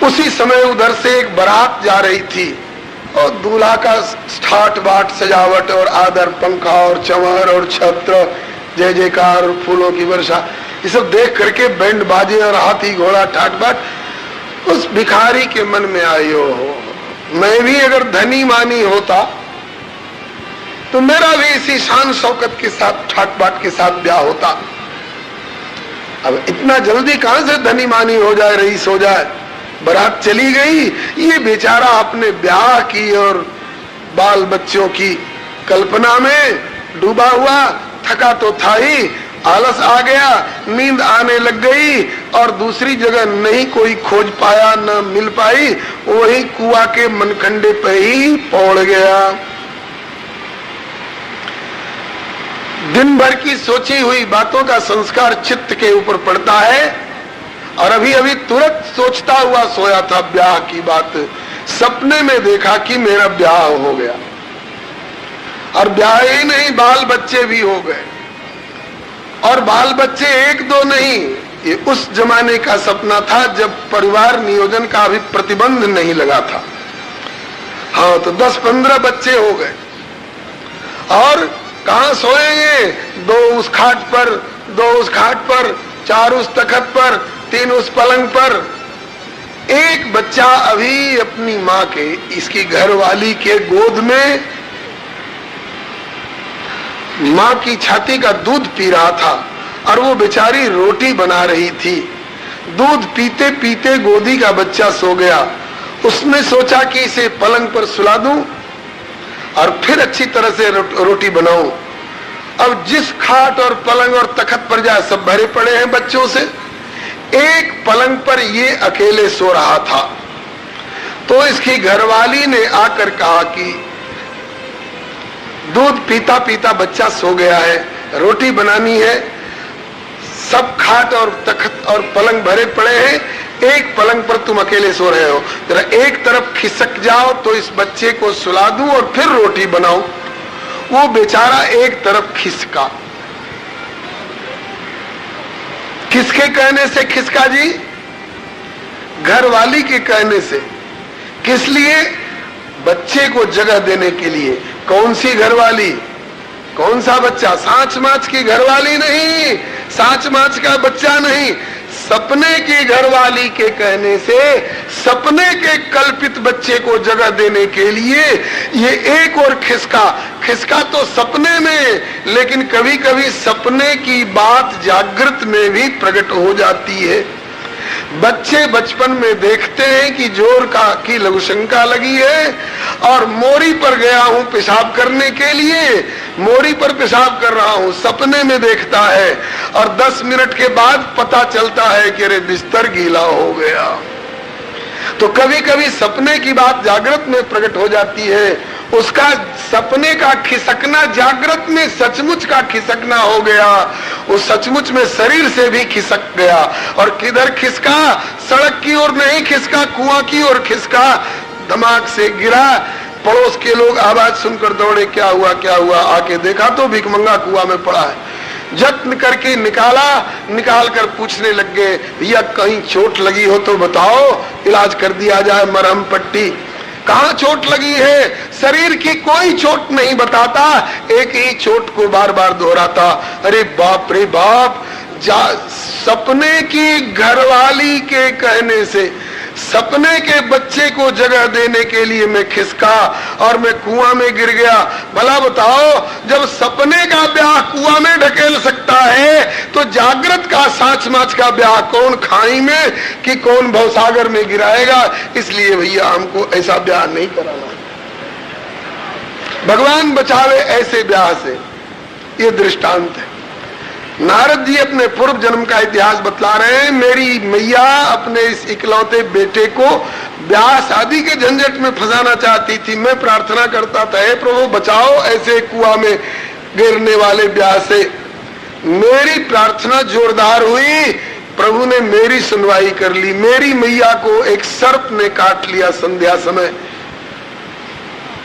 उसी समय उधर से एक बारात जा रही थी और दूल्हा का ठाट बाट सजावट और आदर, पंखा और चंवर और छत्र, जय जयकार और फूलों की वर्षा, ये सब देख करके बैंड बाजे और हाथी घोड़ा ठाट बाट उस भिखारी के मन में आयो, मैं भी अगर धनी मानी होता तो मेरा भी इसी शान शौकत के साथ ठाट बाट के साथ ब्याह होता। अब इतना जल्दी कहां से धनी मानी हो जाए, रईस हो जाए। बारात चली गई, ये बेचारा अपने ब्याह की और बाल बच्चों की कल्पना में डूबा हुआ, थका तो था ही, आलस आ गया, नींद आने लग गई और दूसरी जगह नहीं कोई खोज पाया, न मिल पाई, वही कुआं के मनखंडे पे ही पौड़ गया। दिन भर की सोची हुई बातों का संस्कार चित्त के ऊपर पड़ता है और अभी अभी तुरंत सोचता हुआ सोया था ब्याह की बात, सपने में देखा कि मेरा ब्याह हो गया और ब्याह ही नहीं, बाल बच्चे भी हो गए। और बाल बच्चे एक दो नहीं, ये उस जमाने का सपना था जब परिवार नियोजन का अभी प्रतिबंध नहीं लगा था। हाँ, तो 10-15 बच्चे हो गए और कहां सोएंगे? 2 उस खाट पर, 2 उस खाट पर, 4 उस तखत पर, 3 उस पलंग पर। एक बच्चा अभी अपनी माँ के, इसकी घरवाली के गोद में माँ की छाती का दूध पी रहा था और वो बेचारी रोटी बना रही थी। दूध पीते पीते गोदी का बच्चा सो गया। उसने सोचा कि इसे पलंग पर सुला दूं और फिर अच्छी तरह से रोटी बनाऊं। अब जिस खाट और पलंग और तखत पर जाए सब भरे पड़े हैं बच्चों से। एक पलंग पर ये अकेले सो रहा था तो इसकी घरवाली ने आकर कहा कि दूध पीता पीता बच्चा सो गया है, रोटी बनानी है, सब खाट और तखत और पलंग भरे पड़े हैं, एक पलंग पर तुम अकेले सो रहे हो, जरा एक तरफ खिसक जाओ तो इस बच्चे को सुला दूं और फिर रोटी बनाऊं। वो बेचारा एक तरफ खिसका। किसके कहने से खिसका जी? घरवाली के कहने से। किस लिए? बच्चे को जगह देने के लिए। कौन सी घरवाली? कौन सा बच्चा? सांच माच की घरवाली नहीं, सांच माच का बच्चा नहीं, सपने की घरवाली के कहने से सपने के कल्पित बच्चे को जगह देने के लिए ये एक और खिसका तो सपने में, लेकिन कभी कभी सपने की बात जागृत में भी प्रकट हो जाती है। बच्चे बचपन में देखते हैं कि जोर की लघुशंका लगी है और मोरी पर गया हूं पेशाब करने के लिए, मोरी पर पेशाब कर रहा हूं, सपने में देखता है और 10 मिनट के बाद पता चलता है कि अरे बिस्तर गीला हो गया। तो कभी कभी सपने की बात जागृत में प्रकट हो जाती है, उसका सपने का खिसकना जागृत में सचमुच का खिसकना हो गया, वो सचमुच में शरीर से भी खिसक गया। और किधर खिसका? सड़क की ओर नहीं खिसका, कुआं की ओर खिसका, दिमाग से गिरा। पड़ोस के लोग आवाज सुनकर दौड़े, क्या हुआ क्या हुआ? आके देखा तो भिखमंगा कुआं में पड़ा है। जत्न करके निकाल कर पूछने लग गए, भैया कहीं चोट लगी हो तो बताओ, इलाज कर दिया जाए, मरहम पट्टी। कहाँ चोट लगी है? शरीर की कोई चोट नहीं बताता, एक ही चोट को बार बार दोहराता। अरे बाप रे बाप, सपने की घरवाली के कहने से सपने के बच्चे को जगह देने के लिए मैं खिसका और मैं कुआं में गिर गया। भला बताओ, जब सपने का ब्याह कुआं में ढकेल सकता है तो जागृत का सांच माच का ब्याह कौन खाई में कि कौन भवसागर में गिराएगा? इसलिए भैया हमको ऐसा ब्याह नहीं कराना। भगवान बचावे ऐसे ब्याह से। ये दृष्टांत है। नारद जी अपने पूर्व जन्म का इतिहास बतला रहे हैं। मेरी मैया अपने इस इकलौते बेटे को ब्याह शादी के झंझट में फंसाना चाहती थी। मैं प्रार्थना करता था, हे प्रभु बचाओ ऐसे कुआं में गिरने वाले ब्याह से। मेरी प्रार्थना जोरदार हुई, प्रभु ने मेरी सुनवाई कर ली। मेरी मैया को एक सर्प ने काट लिया संध्या समय,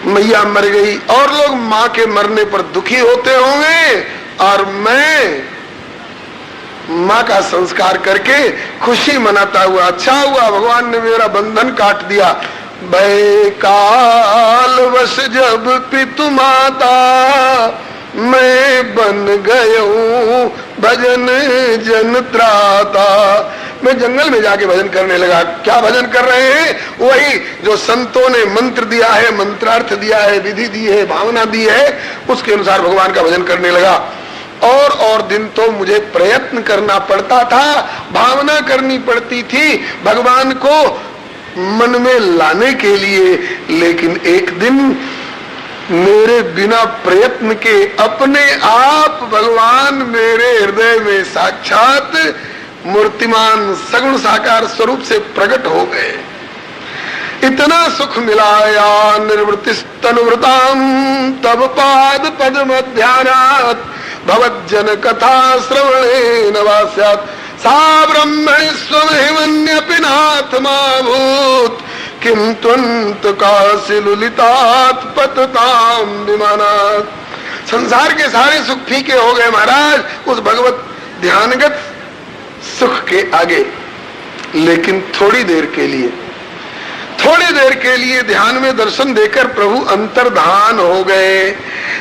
मैया मर गई। और लोग मां के मरने पर दुखी होते होंगे, और मैं मां का संस्कार करके खुशी मनाता हुआ, अच्छा हुआ भगवान ने मेरा बंधन काट दिया। बैकाल वश जब पितु माता मैं बन गया भजन जन त्राता। मैं जंगल में जाके भजन करने लगा। क्या भजन कर रहे हैं? वही जो संतों ने मंत्र दिया है, मंत्रार्थ दिया है, विधि दी है, भावना दी है, उसके अनुसार भगवान का भजन करने लगा। और दिन तो मुझे प्रयत्न करना पड़ता था, भावना करनी पड़ती थी भगवान को मन में लाने के लिए। लेकिन एक दिन मेरे बिना प्रयत्न के अपने आप भगवान मेरे हृदय में साक्षात मूर्तिमान सगुण साकार स्वरूप से प्रकट हो गए। इतना सुख मिलाया निर्वृतिस्तनुवृताम तब पाद पद्म ध्यानात् भवज्जन कथा श्रवणेन वा स्यात् सा ब्रह्मणि स्वमहिमन्यपि नाथमाभूत् किं त्वन्त काशी लुलितात् पतताम विमानात्। संसार के सारे सुख फीके हो गए महाराज उस भगवत ध्यानगत सुख के आगे। लेकिन थोड़ी देर के लिए ध्यान में दर्शन देकर प्रभु अंतर्धान हो गए।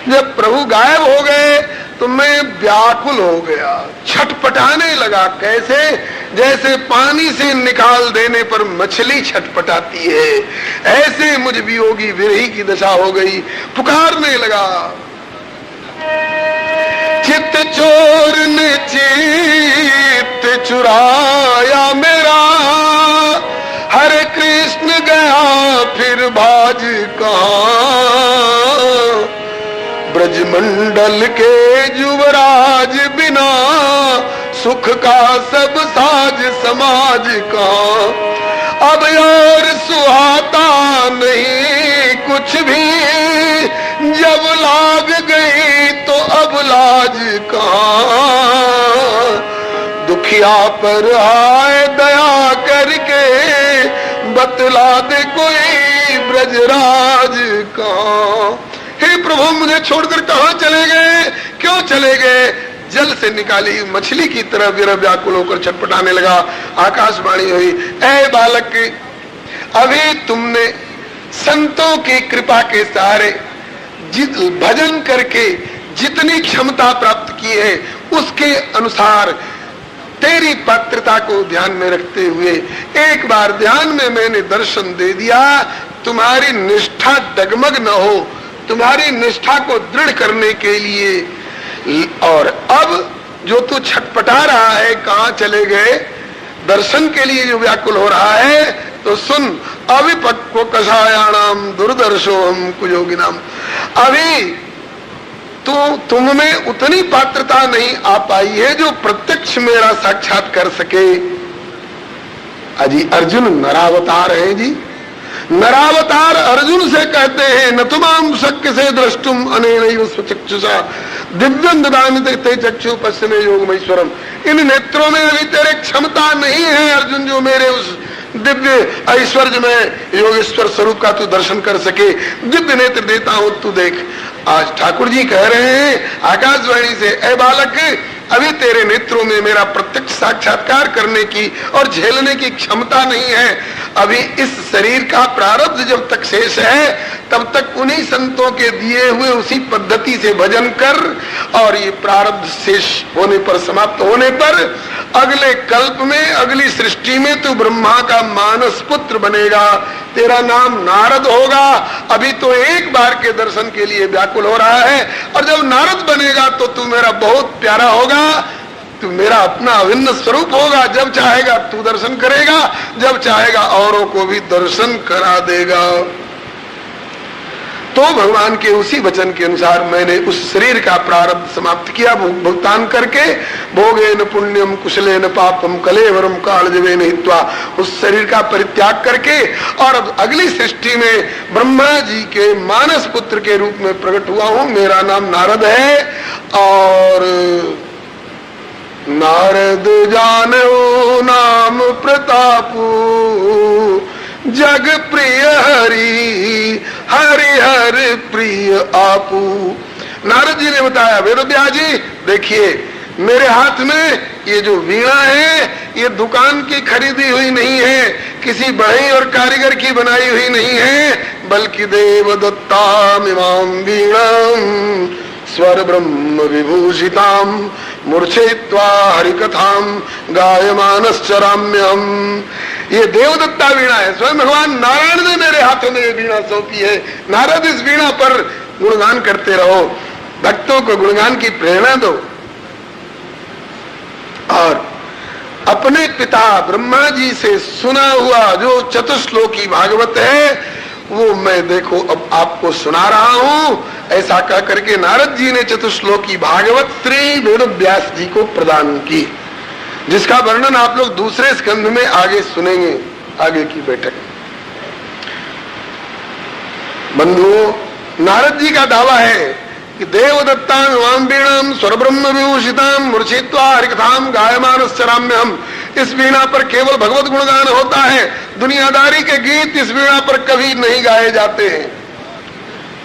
जब प्रभु गायब हो गए तो मैं व्याकुल हो गया, छटपटाने लगा। कैसे? जैसे पानी से निकाल देने पर मछली छटपटाती है, ऐसे मुझ वियोगी विरही की दशा हो गई। पुकारने लगा, चित्त चोर ने चित्त चुराया मेरा, हरे कृष्ण गया फिर भाज कहाँ। ब्रजमंडल के युवराज बिना सुख का सब साज समाज कहाँ। अब और सुहाता नहीं कुछ भी, जब लाग गई तो अब लाज कहाँ। दुखिया पर आए दया करके बतला दे कोई ब्रजराज कहाँ। हे प्रभु मुझे छोड़कर कहाँ चले गए, क्यों चले गए? जल से निकाली मछली की तरह विरह व्याकुल होकर छटपटाने लगा। आकाशवाणी हुई, ऐ बालक अभी तुमने संतों की कृपा के सहारे भजन करके जितनी क्षमता प्राप्त की है उसके अनुसार तेरी पात्रता को ध्यान में रखते हुए एक बार ध्यान में मैंने दर्शन दे दिया। तुम्हारी निष्ठा डगमग न हो, तुम्हारी निष्ठा को दृढ़ करने के लिए। और अब जो तू छटपटा रहा है, कहाँ चले गए? दर्शन के लिए जो व्याकुल हो रहा है, तो सुन, अविपक्व कषायाणाम दुर्दर्शो हम कुयोगिनाम। अभी तुम में उतनी पात्रता नहीं आ पाई है जो प्रत्यक्ष मेरा साक्षात कर सके। अजी अर्जुन नरावतार है जी, नरावतार अर्जुन से कहते हैं न तुमाम शक्य से द्रष्टुम अनेनैव स्वचक्षुषा दिव्यं ददामि ते चक्षु पश्चिमे योगमैश्वरम। इन नेत्रों में अभी तेरे क्षमता नहीं है अर्जुन जो मेरे उस दिव्य ऐश्वर्य में योगेश्वर स्वरूप का तू दर्शन कर सके। दिव्य नेत्र देता हूं, तू देख। आज ठाकुर जी कह रहे हैं आकाशवाणी से, ऐ बालक अभी तेरे नेत्रों में मेरा प्रत्यक्ष साक्षात्कार करने की और झेलने की क्षमता नहीं है। अभी इस शरीर का प्रारब्ध जब तक शेष है तब तक उन्हीं संतों के दिए हुए उसी पद्धति से भजन कर, और ये प्रारब्ध शेष होने पर, समाप्त होने पर अगले कल्प में, अगली सृष्टि में तू ब्रह्मा का मानस पुत्र बनेगा, तेरा नाम नारद होगा। अभी तो एक बार के दर्शन के लिए व्याकुल हो रहा है, और जब नारद बनेगा तो तू मेरा बहुत प्यारा होगा, तू मेरा अपना अभिन्न स्वरूप होगा। जब चाहेगा तू दर्शन करेगा, जब चाहेगा औरों को भी दर्शन करा देगा। तो भगवान के उसी वचन के अनुसार मैंने उस शरीर का प्रारब्ध समाप्त किया, भुगतान करके। भोगेन पुण्यम कुशलेन पापम कलेवरम कालजवेन हित्वा, उस शरीर का परित्याग करके और अब अगली सृष्टि में ब्रह्मा जी के मानस पुत्र के रूप में प्रकट हुआ हूं। मेरा नाम नारद है और नारद जानो नाम प्रतापू, जग प्रिय हरि हरि हर प्रिय आपू। नारद जी ने बताया, वेदव्यास जी देखिए मेरे हाथ में ये जो वीणा है ये दुकान की खरीदी हुई नहीं है, किसी बढ़ई और कारीगर की बनाई हुई नहीं है, बल्कि देव दत्ताम इमाम वीणाम स्वर ब्रह्म विभूषिताम मूर्छित्वा हरिकथाम गायमानश्चराम्यहम। ये देवदत्ता वीणा है, स्वयं भगवान नारायण ने मेरे हाथों में ये वीणा सौंपी है। नारद इस वीणा पर गुणगान करते रहो, भक्तों को गुणगान की प्रेरणा दो। और अपने पिता ब्रह्मा जी से सुना हुआ जो चतुश्लोकी भागवत है वो मैं देखो अब आपको सुना रहा हूं। ऐसा कह करके नारद जी ने चतुश्लोकी भागवत श्री वेदव्यास जी को प्रदान की, जिसका वर्णन आप लोग दूसरे स्कंध में आगे सुनेंगे, आगे की बैठक। बंधुओं, नारद जी का दावा है कि देवदत्ताम इमाम वीणाम स्वरब्रह्म विभूषिताम मूर्छित्वा हरिकथाम गायमानश्चराम्यहम। इस वीणा पर केवल भगवत गुणगान होता है, दुनियादारी के गीत इस वीणा पर कभी नहीं गाए जाते हैं।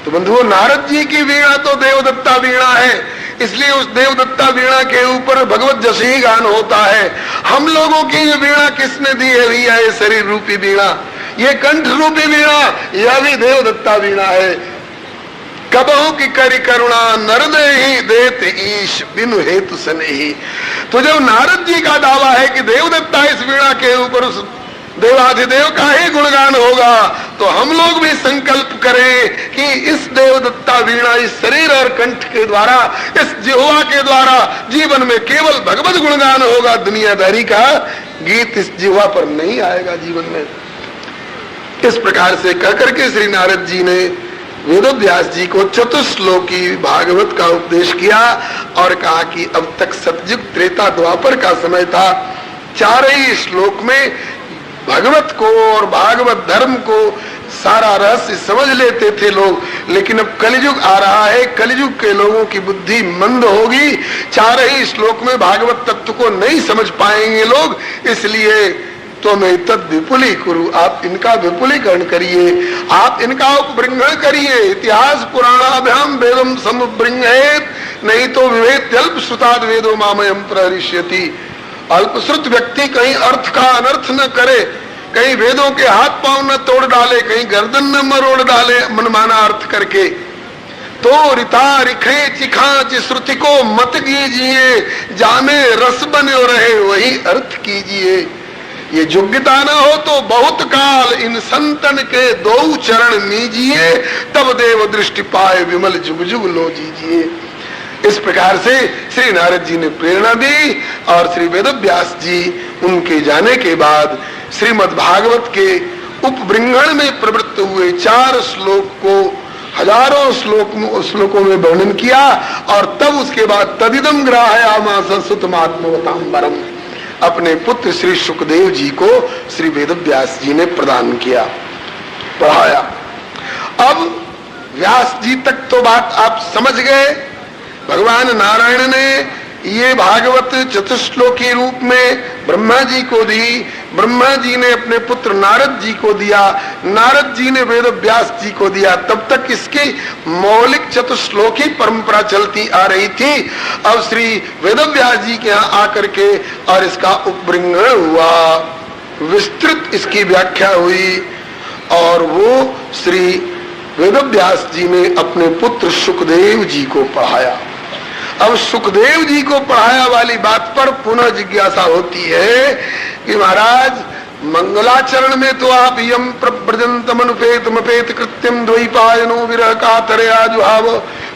तो बंधुओं, नारद जी की वीणा तो देवदत्ता वीणा है, इसलिए उस देवदत्ता वीणा के ऊपर भगवत जस ही गान होता है। हम लोगों की ये वीणा किसने दी है भैया? ये शरीर रूपी वीणा, ये कंठ रूपी वीणा, यह भी देवदत्ता वीणा है। कबहू की करी करुणा नरदे ही देत ईश बिनु हेतु सनेही। तो जब नारद जी का दावा है कि देवदत्ता इस वीणा के ऊपर उस देवाधिदेव का ही गुणगान होगा, तो हम लोग भी संकल्प करें कि इस देवदत्ता वीणा इस शरीर और कंठ के द्वारा, इस जिह्वा के द्वारा जीवन में केवल भगवत गुणगान होगा, दुनियादारी का गीत इस जिह्वा पर नहीं आएगा जीवन में। इस प्रकार से कहकर के श्री नारद जी ने वेदव्यास जी को चतुश्लोकी भागवत का उपदेश किया और कहा कि अब तक सतयुग त्रेता द्वापर का समय था, चार ही श्लोक में भगवत को और भागवत धर्म को सारा रहस्य समझ लेते थे लोग, लेकिन अब कलयुग आ रहा है, कलयुग के लोगों की बुद्धि मंद होगी, चार ही श्लोक में भागवत तत्व को नहीं समझ पाएंगे लोग। इसलिए तो मैं तद विपुली करूं, आप इनका विपुलीकरण करिए, आप इनका उपबृंहण करिए। इतिहास पुराणाभ्याम वेदम समुबृंहेत, नहीं तो विवेद अल्प श्रुताद वेदो मामयम प्रहरिष्यति। अल्पश्रुत व्यक्ति कहीं अर्थ का अनर्थ न करे, कहीं वेदों के हाथ पांव न तोड़ डाले, कहीं गर्दन न मरोड़ डाले मनमाना अर्थ करके। तो रिता रिखे चिखाच श्रुति को मत कीजिए, जाने रस बने रहे वही अर्थ कीजिए। ये योग्यता न हो तो बहुत काल इन संतन के दो चरण नीजिए, तब देव दृष्टि पाए विमल जुग जुग लो जीजिए। इस प्रकार से श्री नारद जी ने प्रेरणा दी और श्री वेदव्यास जी उनके जाने के बाद श्रीमद् भागवत के उपबृंहण में प्रवृत्त हुए। 4 श्लोक को हजारों श्लोकों में वर्णन किया और तब उसके बाद तदिदम ग्राहयामास सुतमात्मवतांबरम अपने पुत्र श्री सुखदेव जी को श्री वेदव्यास जी ने प्रदान किया, पढ़ाया। अब व्यास जी तक तो बात आप समझ गए। भगवान नारायण ने ये भागवत चतुश्लोकी रूप में ब्रह्मा जी को दी, ब्रह्मा जी ने अपने पुत्र नारद जी को दिया, नारद जी ने वेदव्यास जी को दिया। तब तक इसकी मौलिक चतुश्लोकी परंपरा चलती आ रही थी। अब श्री वेदव्यास जी के यहाँ आकर के और इसका उपबृंहण हुआ, विस्तृत इसकी व्याख्या हुई और वो श्री वेदव्यास जी ने अपने पुत्र सुखदेव जी को पढ़ाया। अब सुखदेव जी को पढ़ाया वाली बात पर पुनः जिज्ञासा होती है कि महाराज मंगलाचरण में तो आप यम प्रव्रजंतमनुपेतमपेत कृत्यम द्वैपायनो विरह कातरया जुहाव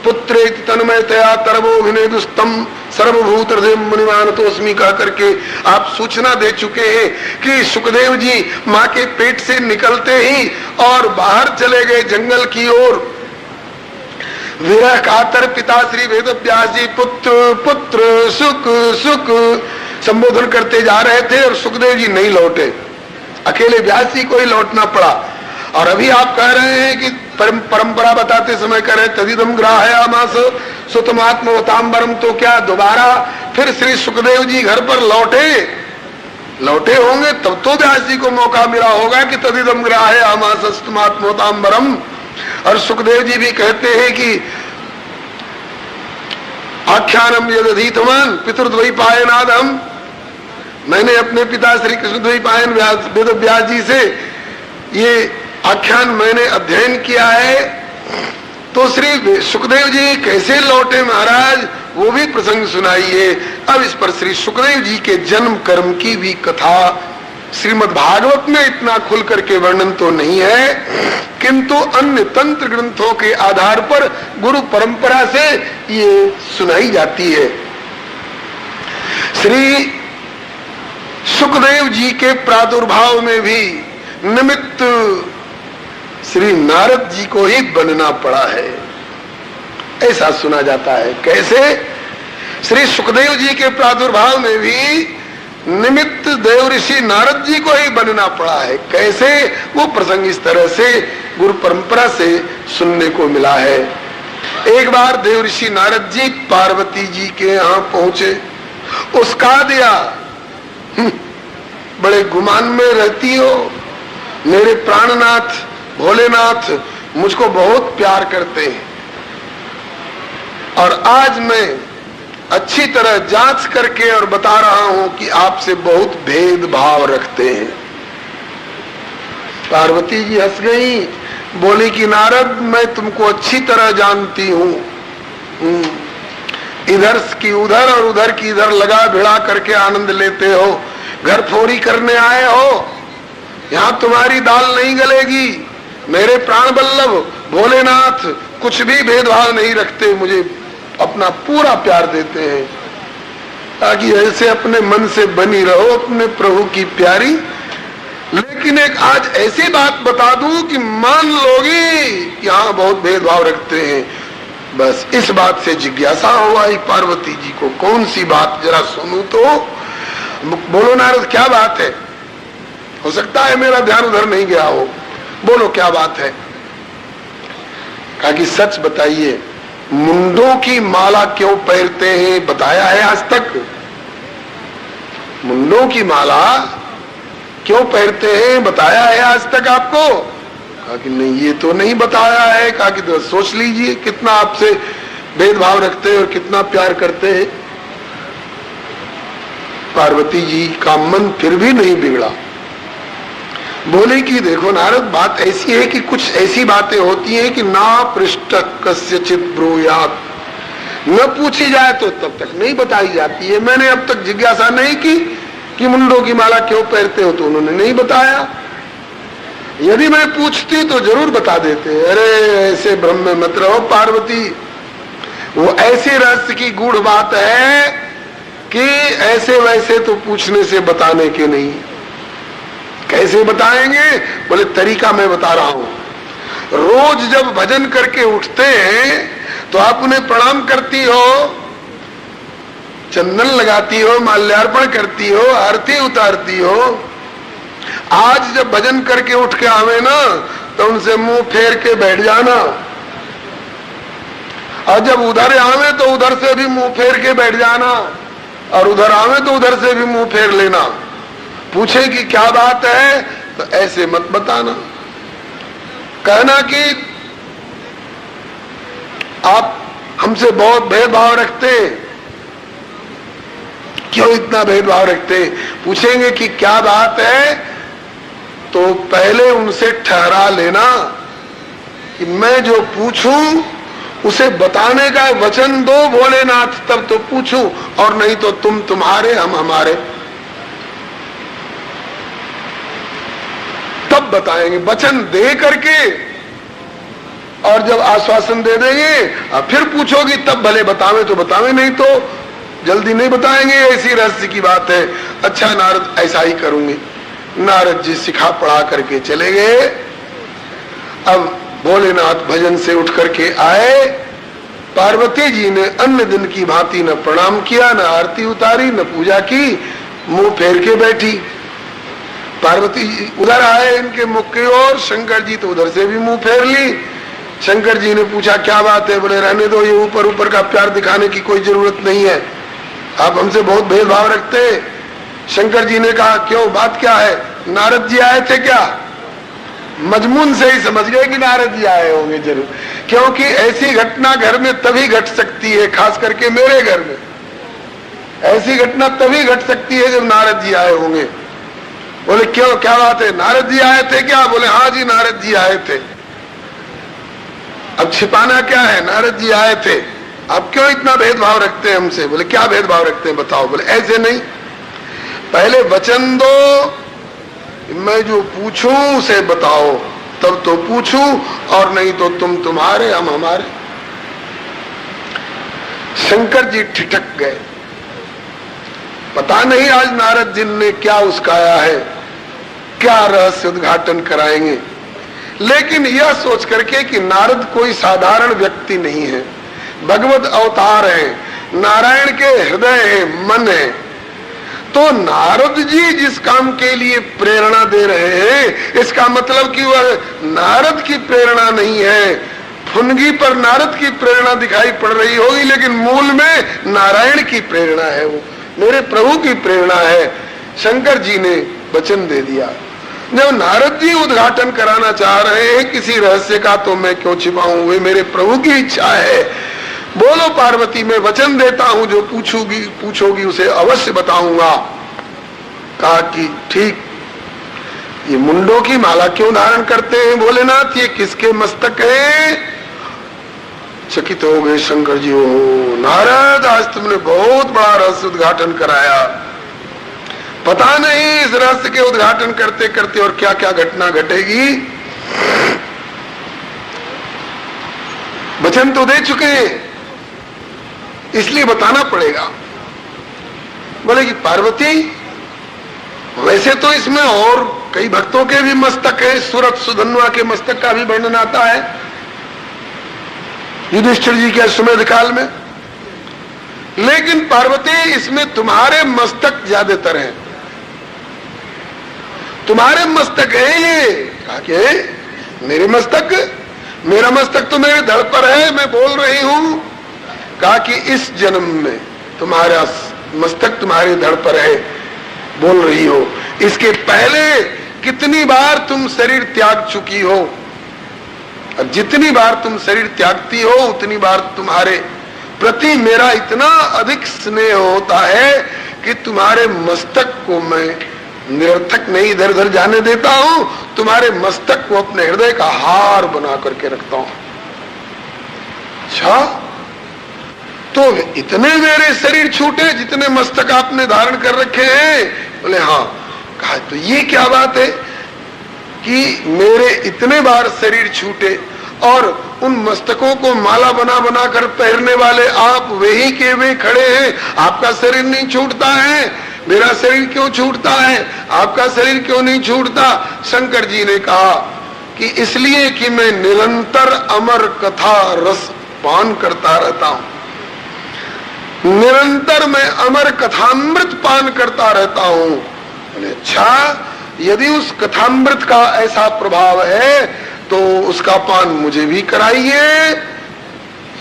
पुत्रेति तन्मयतया तरवोभिनेदुस्तम सर्वभूत हृदय मुनिमानतोस्मि कह करके आप सूचना दे चुके हैं कि सुखदेव जी माँ के पेट से निकलते ही और बाहर चले गए जंगल की ओर। विरह कातर पिता श्री वेदव्यास जी पुत्र पुत्र सुख सुख संबोधन करते जा रहे थे और सुखदेव जी नहीं लौटे, अकेले व्यास जी को ही लौटना पड़ा। और अभी आप कह रहे हैं कि परंपरा बताते समय कह रहे तदिदम ग्राहयामास सुतमात्मवतांबरम, तो क्या दोबारा फिर श्री सुखदेव जी घर पर लौटे होंगे, तब तो व्यास जी को मौका मिला होगा कि तदिदम ग्राहे आमासस्तमात्मोतांबरम। और सुखदेव जी भी कहते हैं कि आख्यानम यदधीतमान पितृद्वैपायनादम, मैंने अपने पिता श्री कृष्ण द्वैपायन वेद व्यास जी से ये आख्यान मैंने अध्ययन किया है। तो श्री सुखदेव जी कैसे लौटे महाराज, वो भी प्रसंग सुनाइए। अब इस पर श्री सुखदेव जी के जन्म कर्म की भी कथा श्रीमद् भागवत में इतना खुल करके वर्णन तो नहीं है, किंतु अन्य तंत्र ग्रंथों के आधार पर गुरु परंपरा से ये सुनाई जाती है। श्री सुखदेव जी के प्रादुर्भाव में भी निमित्त श्री नारद जी को ही बनना पड़ा है, ऐसा सुना जाता है। कैसे? श्री सुखदेव जी के प्रादुर्भाव में भी निमित्त देव ऋषि नारद जी को ही बनना पड़ा है। कैसे? वो प्रसंग इस तरह से गुरु परंपरा से सुनने को मिला है। एक बार देव ऋषि नारद जी पार्वती जी के यहाँ पहुंचे, उसका दिया, बड़े गुमान में रहती हो, मेरे प्राणनाथ भोलेनाथ मुझको बहुत प्यार करते हैं और आज मैं अच्छी तरह जांच करके और बता रहा हूं कि आपसे बहुत भेदभाव रखते हैं। पार्वती जी हंस गई, बोली कि नारद मैं तुमको अच्छी तरह जानती हूं, इधर की उधर और उधर की इधर लगा भिड़ा करके आनंद लेते हो, घर फोरी करने आए हो, यहां तुम्हारी दाल नहीं गलेगी। मेरे प्राण बल्लभ भोलेनाथ कुछ भी भेदभाव नहीं रखते, मुझे अपना पूरा प्यार देते हैं, ताकि ऐसे अपने मन से बनी रहो अपने प्रभु की प्यारी। लेकिन एक आज ऐसी बात बता दूं कि मान लोगी कि हाँ बहुत भेदभाव रखते हैं। बस इस बात से जिज्ञासा हुआ पार्वती जी को, कौन सी बात जरा सुनूं तो। बोलो नारद क्या बात है, हो सकता है मेरा ध्यान उधर नहीं गया हो, बोलो क्या बात है। कहा कि सच बताइए, मुंडों की माला क्यों पहनते हैं, बताया है आज तक? मुंडों की माला क्यों पहनते हैं, बताया है आज तक आपको? कहा कि नहीं ये तो नहीं बताया है। कहा कि तो सोच लीजिए कितना आपसे भेदभाव रखते हैं और कितना प्यार करते हैं। पार्वती जी का मन फिर भी नहीं बिगड़ा, बोले कि देखो नारद बात ऐसी है कि कुछ ऐसी बातें होती हैं कि ना पृष्ठ कस्यचित ब्रूयात्, न पूछी जाए तो तब तक नहीं बताई जाती है। मैंने अब तक जिज्ञासा नहीं की कि मुंडों की माला क्यों पहनते हो, तो उन्होंने नहीं बताया। यदि मैं पूछती तो जरूर बता देते। अरे ऐसे भ्रम में मत रहो पार्वती, वो ऐसी रहस्य की गूढ़ बात है कि ऐसे वैसे तो पूछने से बताने के नहीं। कैसे बताएंगे? बोले तरीका मैं बता रहा हूं। रोज जब भजन करके उठते हैं तो आप उन्हें प्रणाम करती हो, चंदन लगाती हो, माल्यार्पण करती हो, आरती उतारती हो। आज जब भजन करके उठ के आवे ना तो उनसे मुंह फेर के बैठ जाना, और जब उधर आवे तो उधर से भी मुंह फेर के बैठ जाना, और उधर आवे तो उधर से भी मुंह फेर लेना। पूछे कि क्या बात है तो ऐसे मत बताना, कहना कि आप हमसे बहुत भेदभाव रखते, क्यों इतना भेदभाव रखते। पूछेंगे कि क्या बात है तो पहले उनसे ठहरा लेना कि मैं जो पूछूं उसे बताने का वचन दो भोलेनाथ, तब तो पूछूं, और नहीं तो तुम तुम्हारे हम हमारे, तब बताएंगे। वचन दे करके और जब आश्वासन दे देंगे फिर पूछोगी तब भले बतावे तो बतावे, नहीं तो जल्दी नहीं बताएंगे, ऐसी रहस्य की बात है। अच्छा नारद ऐसा ही करूंगी। नारद जी सिखा पढ़ा करके चले गए। अब भोलेनाथ भजन से उठ करके आए। पार्वती जी ने अन्य दिन की भांति न प्रणाम किया, न आरती उतारी, न पूजा की, मुंह फेर के बैठी। पार्वती जी उधर आए इनके मुख की ओर, शंकर जी तो उधर से भी मुंह फेर ली। शंकर जी ने पूछा क्या बात है? बोले रहने दो, ये ऊपर ऊपर का प्यार दिखाने की कोई जरूरत नहीं है, आप हमसे बहुत भेदभाव रखते हैं। शंकर जी ने कहा क्यों, बात क्या है? नारद जी आए थे क्या? मजमून से ही समझ गए कि नारद जी आए होंगे जरूर, क्योंकि ऐसी घटना घर में तभी घट सकती है, खास करके मेरे घर में ऐसी घटना तभी घट सकती है जब नारद जी आए होंगे। बोले क्यों, क्या बात है? नारद जी आए थे क्या? बोले हाँ जी नारद जी आए थे। अब छिपाना क्या है? नारद जी आए थे। अब क्यों इतना भेदभाव रखते हैं हमसे? बोले क्या भेदभाव रखते हैं बताओ? बोले ऐसे नहीं, पहले वचन दो, मैं जो पूछूं उसे बताओ, तब तो पूछूं, और नहीं तो तुम तुम्हारे हम हमारे। शंकर जी ठिठक गए। पता नहीं आज नारद जी ने क्या उसकाया है, क्या रहस्य उद्घाटन कराएंगे। लेकिन यह सोच करके कि नारद कोई साधारण व्यक्ति नहीं है, भगवत अवतार है, नारायण के हृदय है, मन है, तो नारद जी जिस काम के लिए प्रेरणा दे रहे हैं, इसका मतलब कि वह नारद की प्रेरणा नहीं है। फुनगी पर नारद की प्रेरणा दिखाई पड़ रही होगी, लेकिन मूल में नारायण की प्रेरणा है, वो मेरे प्रभु की प्रेरणा है। शंकर जी ने वचन दे दिया, जब नारद जी उद्घाटन कराना चाह रहे हैं किसी रहस्य का, तो मैं क्यों छिपाऊं, वे मेरे प्रभु की इच्छा है। बोलो पार्वती, मैं वचन देता हूं, जो पूछोगी उसे अवश्य बताऊंगा। कहा कि ठीक। ये मुंडों की माला क्यों धारण करते हैं भोलेनाथ, ये किसके मस्तक है? चकित हो गए शंकर जी। ओ नारद, आज तुमने बहुत बड़ा रहस्य उद्घाटन कराया, पता नहीं इस रहस्य के उद्घाटन करते करते और क्या क्या घटना घटेगी। वचन तो दे चुके हैं, इसलिए बताना पड़ेगा। बोले कि पार्वती, वैसे तो इसमें और कई भक्तों के भी मस्तक है, सूरत सुधन्वा के मस्तक का भी वर्णन आता है युधिष्ठिर जी के अश्वमेध काल में, लेकिन पार्वती इसमें तुम्हारे मस्तक ज्यादातर हैं, तुम्हारे मस्तक है ये। कहा कि मेरे मस्तक? मेरा मस्तक तो मेरे धड़ पर है, मैं बोल रही हूं। कहा कि इस जन्म में तुम्हारा मस्तक तुम्हारे धड़ पर है, बोल रही हो। इसके पहले कितनी बार तुम शरीर त्याग चुकी हो, और जितनी बार तुम शरीर त्यागती हो उतनी बार तुम्हारे प्रति मेरा इतना अधिक स्नेह होता है कि तुम्हारे मस्तक को मैं निरर्थक नहीं इधर उधर जाने देता हूं, तुम्हारे मस्तक को अपने हृदय का हार बना करके रखता हूं। अच्छा, तो इतने मेरे शरीर छूटे जितने मस्तक आपने धारण कर रखे हैं? बोले हाँ। कहा तो ये क्या बात है कि मेरे इतने बार शरीर छूटे और उन मस्तकों को माला बना बना कर पहनने वाले आप वही के वे खड़े हैं, आपका शरीर नहीं छूटता है? मेरा शरीर क्यों छूटता है, आपका शरीर क्यों नहीं छूटता? शंकर जी ने कहा कि इसलिए कि मैं निरंतर अमर कथा रस पान करता रहता हूं, निरंतर मैं अमर कथामृत पान करता रहता हूं। अच्छा, यदि उस कथामृत का ऐसा प्रभाव है तो उसका पान मुझे भी कराइए।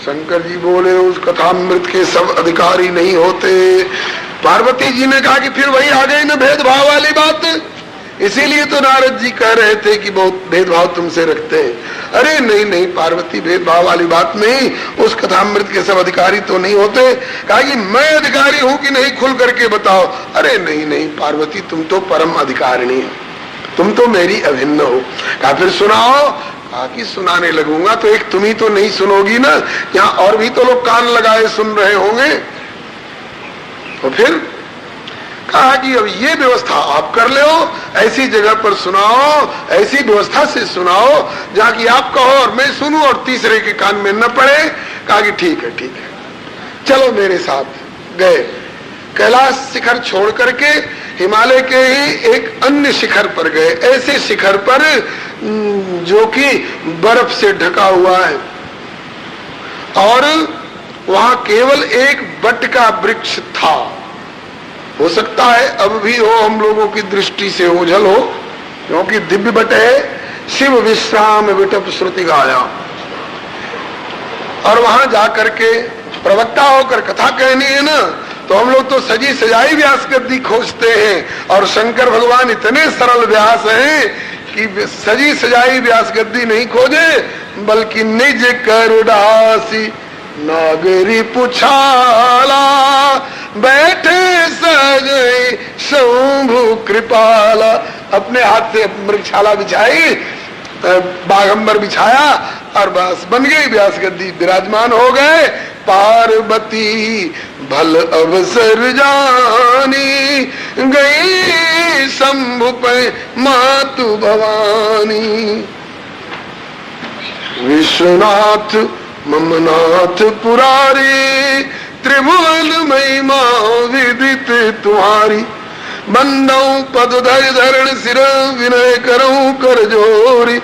शंकर जी बोले उस कथामृत के सब अधिकारी नहीं होते। पार्वती जी ने कहा कि फिर वही आ गई ना भेदभाव वाली बात, इसीलिए तो नारद जी कह रहे थे कि बहुत भेदभाव तुमसे रखते हैं। अरे नहीं नहीं पार्वती, भेदभाव वाली बात नहीं, उस कथामृत के सब अधिकारी तो नहीं होते। कहा कि मैं अधिकारी हूं कि नहीं, खुल करके बताओ। अरे नहीं नहीं पार्वती, तुम तो परम अधिकारिणी हो, तुम तो मेरी अभिन्न हो। कहा फिर सुनाओ। कहा कि सुनाने लगूंगा तो एक तुम ही तो नहीं सुनोगी ना, यहाँ और भी तो लोग कान लगाए सुन रहे होंगे। तो फिर कहा कि अब ये व्यवस्था आप कर ले हो, ऐसी जगह पर सुनाओ, ऐसी व्यवस्था से सुनाओ जहां कि आप कहो और मैं सुनूं और तीसरे के कान में न पड़े। कहा कि ठीक है ठीक है, चलो मेरे साथ। गए कैलाश शिखर छोड़ करके हिमालय के ही एक अन्य शिखर पर गए, ऐसे शिखर पर जो कि बर्फ से ढका हुआ है, और वहां केवल एक बट का वृक्ष था। हो सकता है अब भी हो, हम लोगों की दृष्टि से ओझल हो, क्योंकि दिव्य बट है, शिव विश्राम विटप श्रुति गाया। और वहां जाकर के प्रवक्ता होकर कथा कहनी है ना, तो हम लोग तो सजी सजाई व्यास गद्दी खोजते हैं, और शंकर भगवान इतने सरल व्यास हैं कि सजी सजाई व्यास गद्दी नहीं खोजे, बल्कि निज करुणासी नागरी पुछाला, बैठे सजई शंभु कृपाला। अपने हाथ से मृगशाला बिछाई, बागंबर बिछाया, और बस बन गई व्यास गद्दी, विराजमान हो गए। पार्वती भल अवसर जानी, गई शंभु पे मातु भवानी। विश्वनाथ ममनाथ पुरारी, त्रिभुवन महिमा विदित तुम्हारी। बंदौ पद धर धरण सिर, विनय करऊं कर जोरी।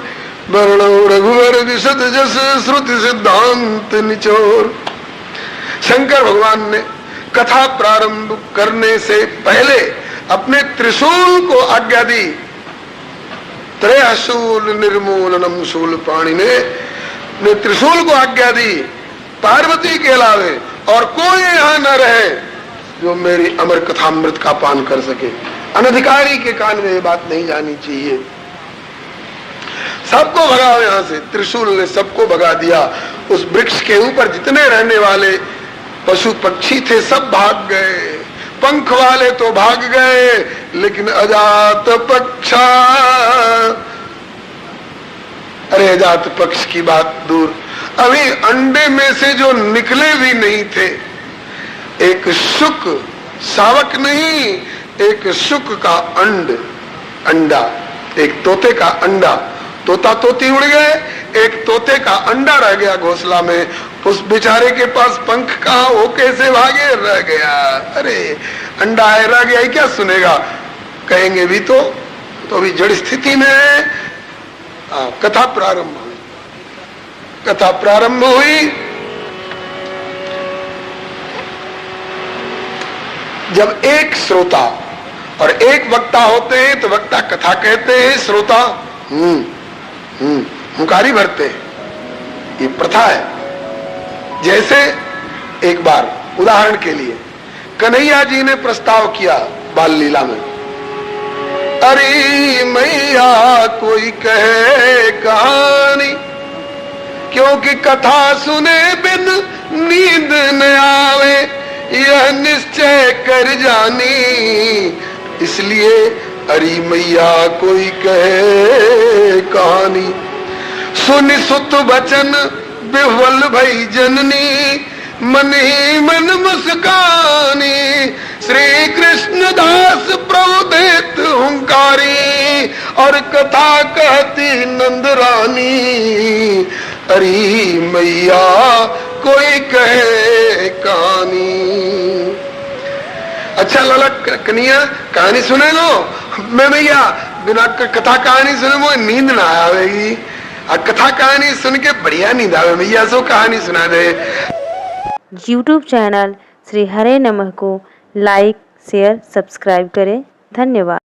वर्णौ रघुवर विशद जस, श्रुति सिद्धांत निचोर। शंकर भगवान ने कथा प्रारंभ करने से पहले अपने त्रिशूल को आज्ञा दी। त्रयशूल निर्मूलनम शूल पाणी ने त्रिशूल को आज्ञा दी, पार्वती के अलावे और कोई यहां न रहे जो मेरी अमर कथामृत का पान कर सके। अनधिकारी के कान में ये बात नहीं जानी चाहिए। सबको भगाओ यहां से। त्रिशूल ने सबको भगा दिया। उस वृक्ष के ऊपर जितने रहने वाले पशु पक्षी थे सब भाग गए, पंख वाले तो भाग गए, लेकिन अजात पक्षा, अरे अजात पक्ष की बात दूर, अभी अंडे में से जो निकले भी नहीं थे, एक शुक, शावक नहीं, एक शुक का अंडा, एक तोते का अंडा, तोता तोती उड़ गए, एक तोते का अंडा रह गया घोंसला में। उस बेचारे के पास पंख कहा, वो कैसे भागे, रह गया। अरे अंडा है, रह गया, क्या सुनेगा, कहेंगे भी तो अभी जड़ स्थिति में है। कथा प्रारंभ हुई। कथा प्रारंभ हुई। जब एक श्रोता और एक वक्ता होते हैं तो वक्ता कथा कहते हैं, श्रोता हुंकारी भरते हैं। ये प्रथा है। जैसे एक बार उदाहरण के लिए कन्हैया जी ने प्रस्ताव किया बाल लीला में, अरे मैया कोई कहे कहानी, क्योंकि कथा सुने बिन नींद न आवे, यह निश्चय कर जानी, इसलिए अरे मैया कोई कहे कहानी। सुन सुत बचन विह्वल भई जननी, मन ही मन मुस्कानी, श्री कृष्ण दास प्रभु देत हुंकारी, और कथा कहती नंद रानी, अरे मैया कोई कहे कहानी। अच्छा लाला कन्हैया कहानी सुने लो, मैं भैया बिना कथा कहानी सुने मुझे नींद ना आवेगी, और कथा कहानी सुन के बढ़िया नींद आवे, भैया सो कहानी सुना दे। YouTube चैनल श्री हरे नमः को लाइक शेयर सब्सक्राइब करें। धन्यवाद।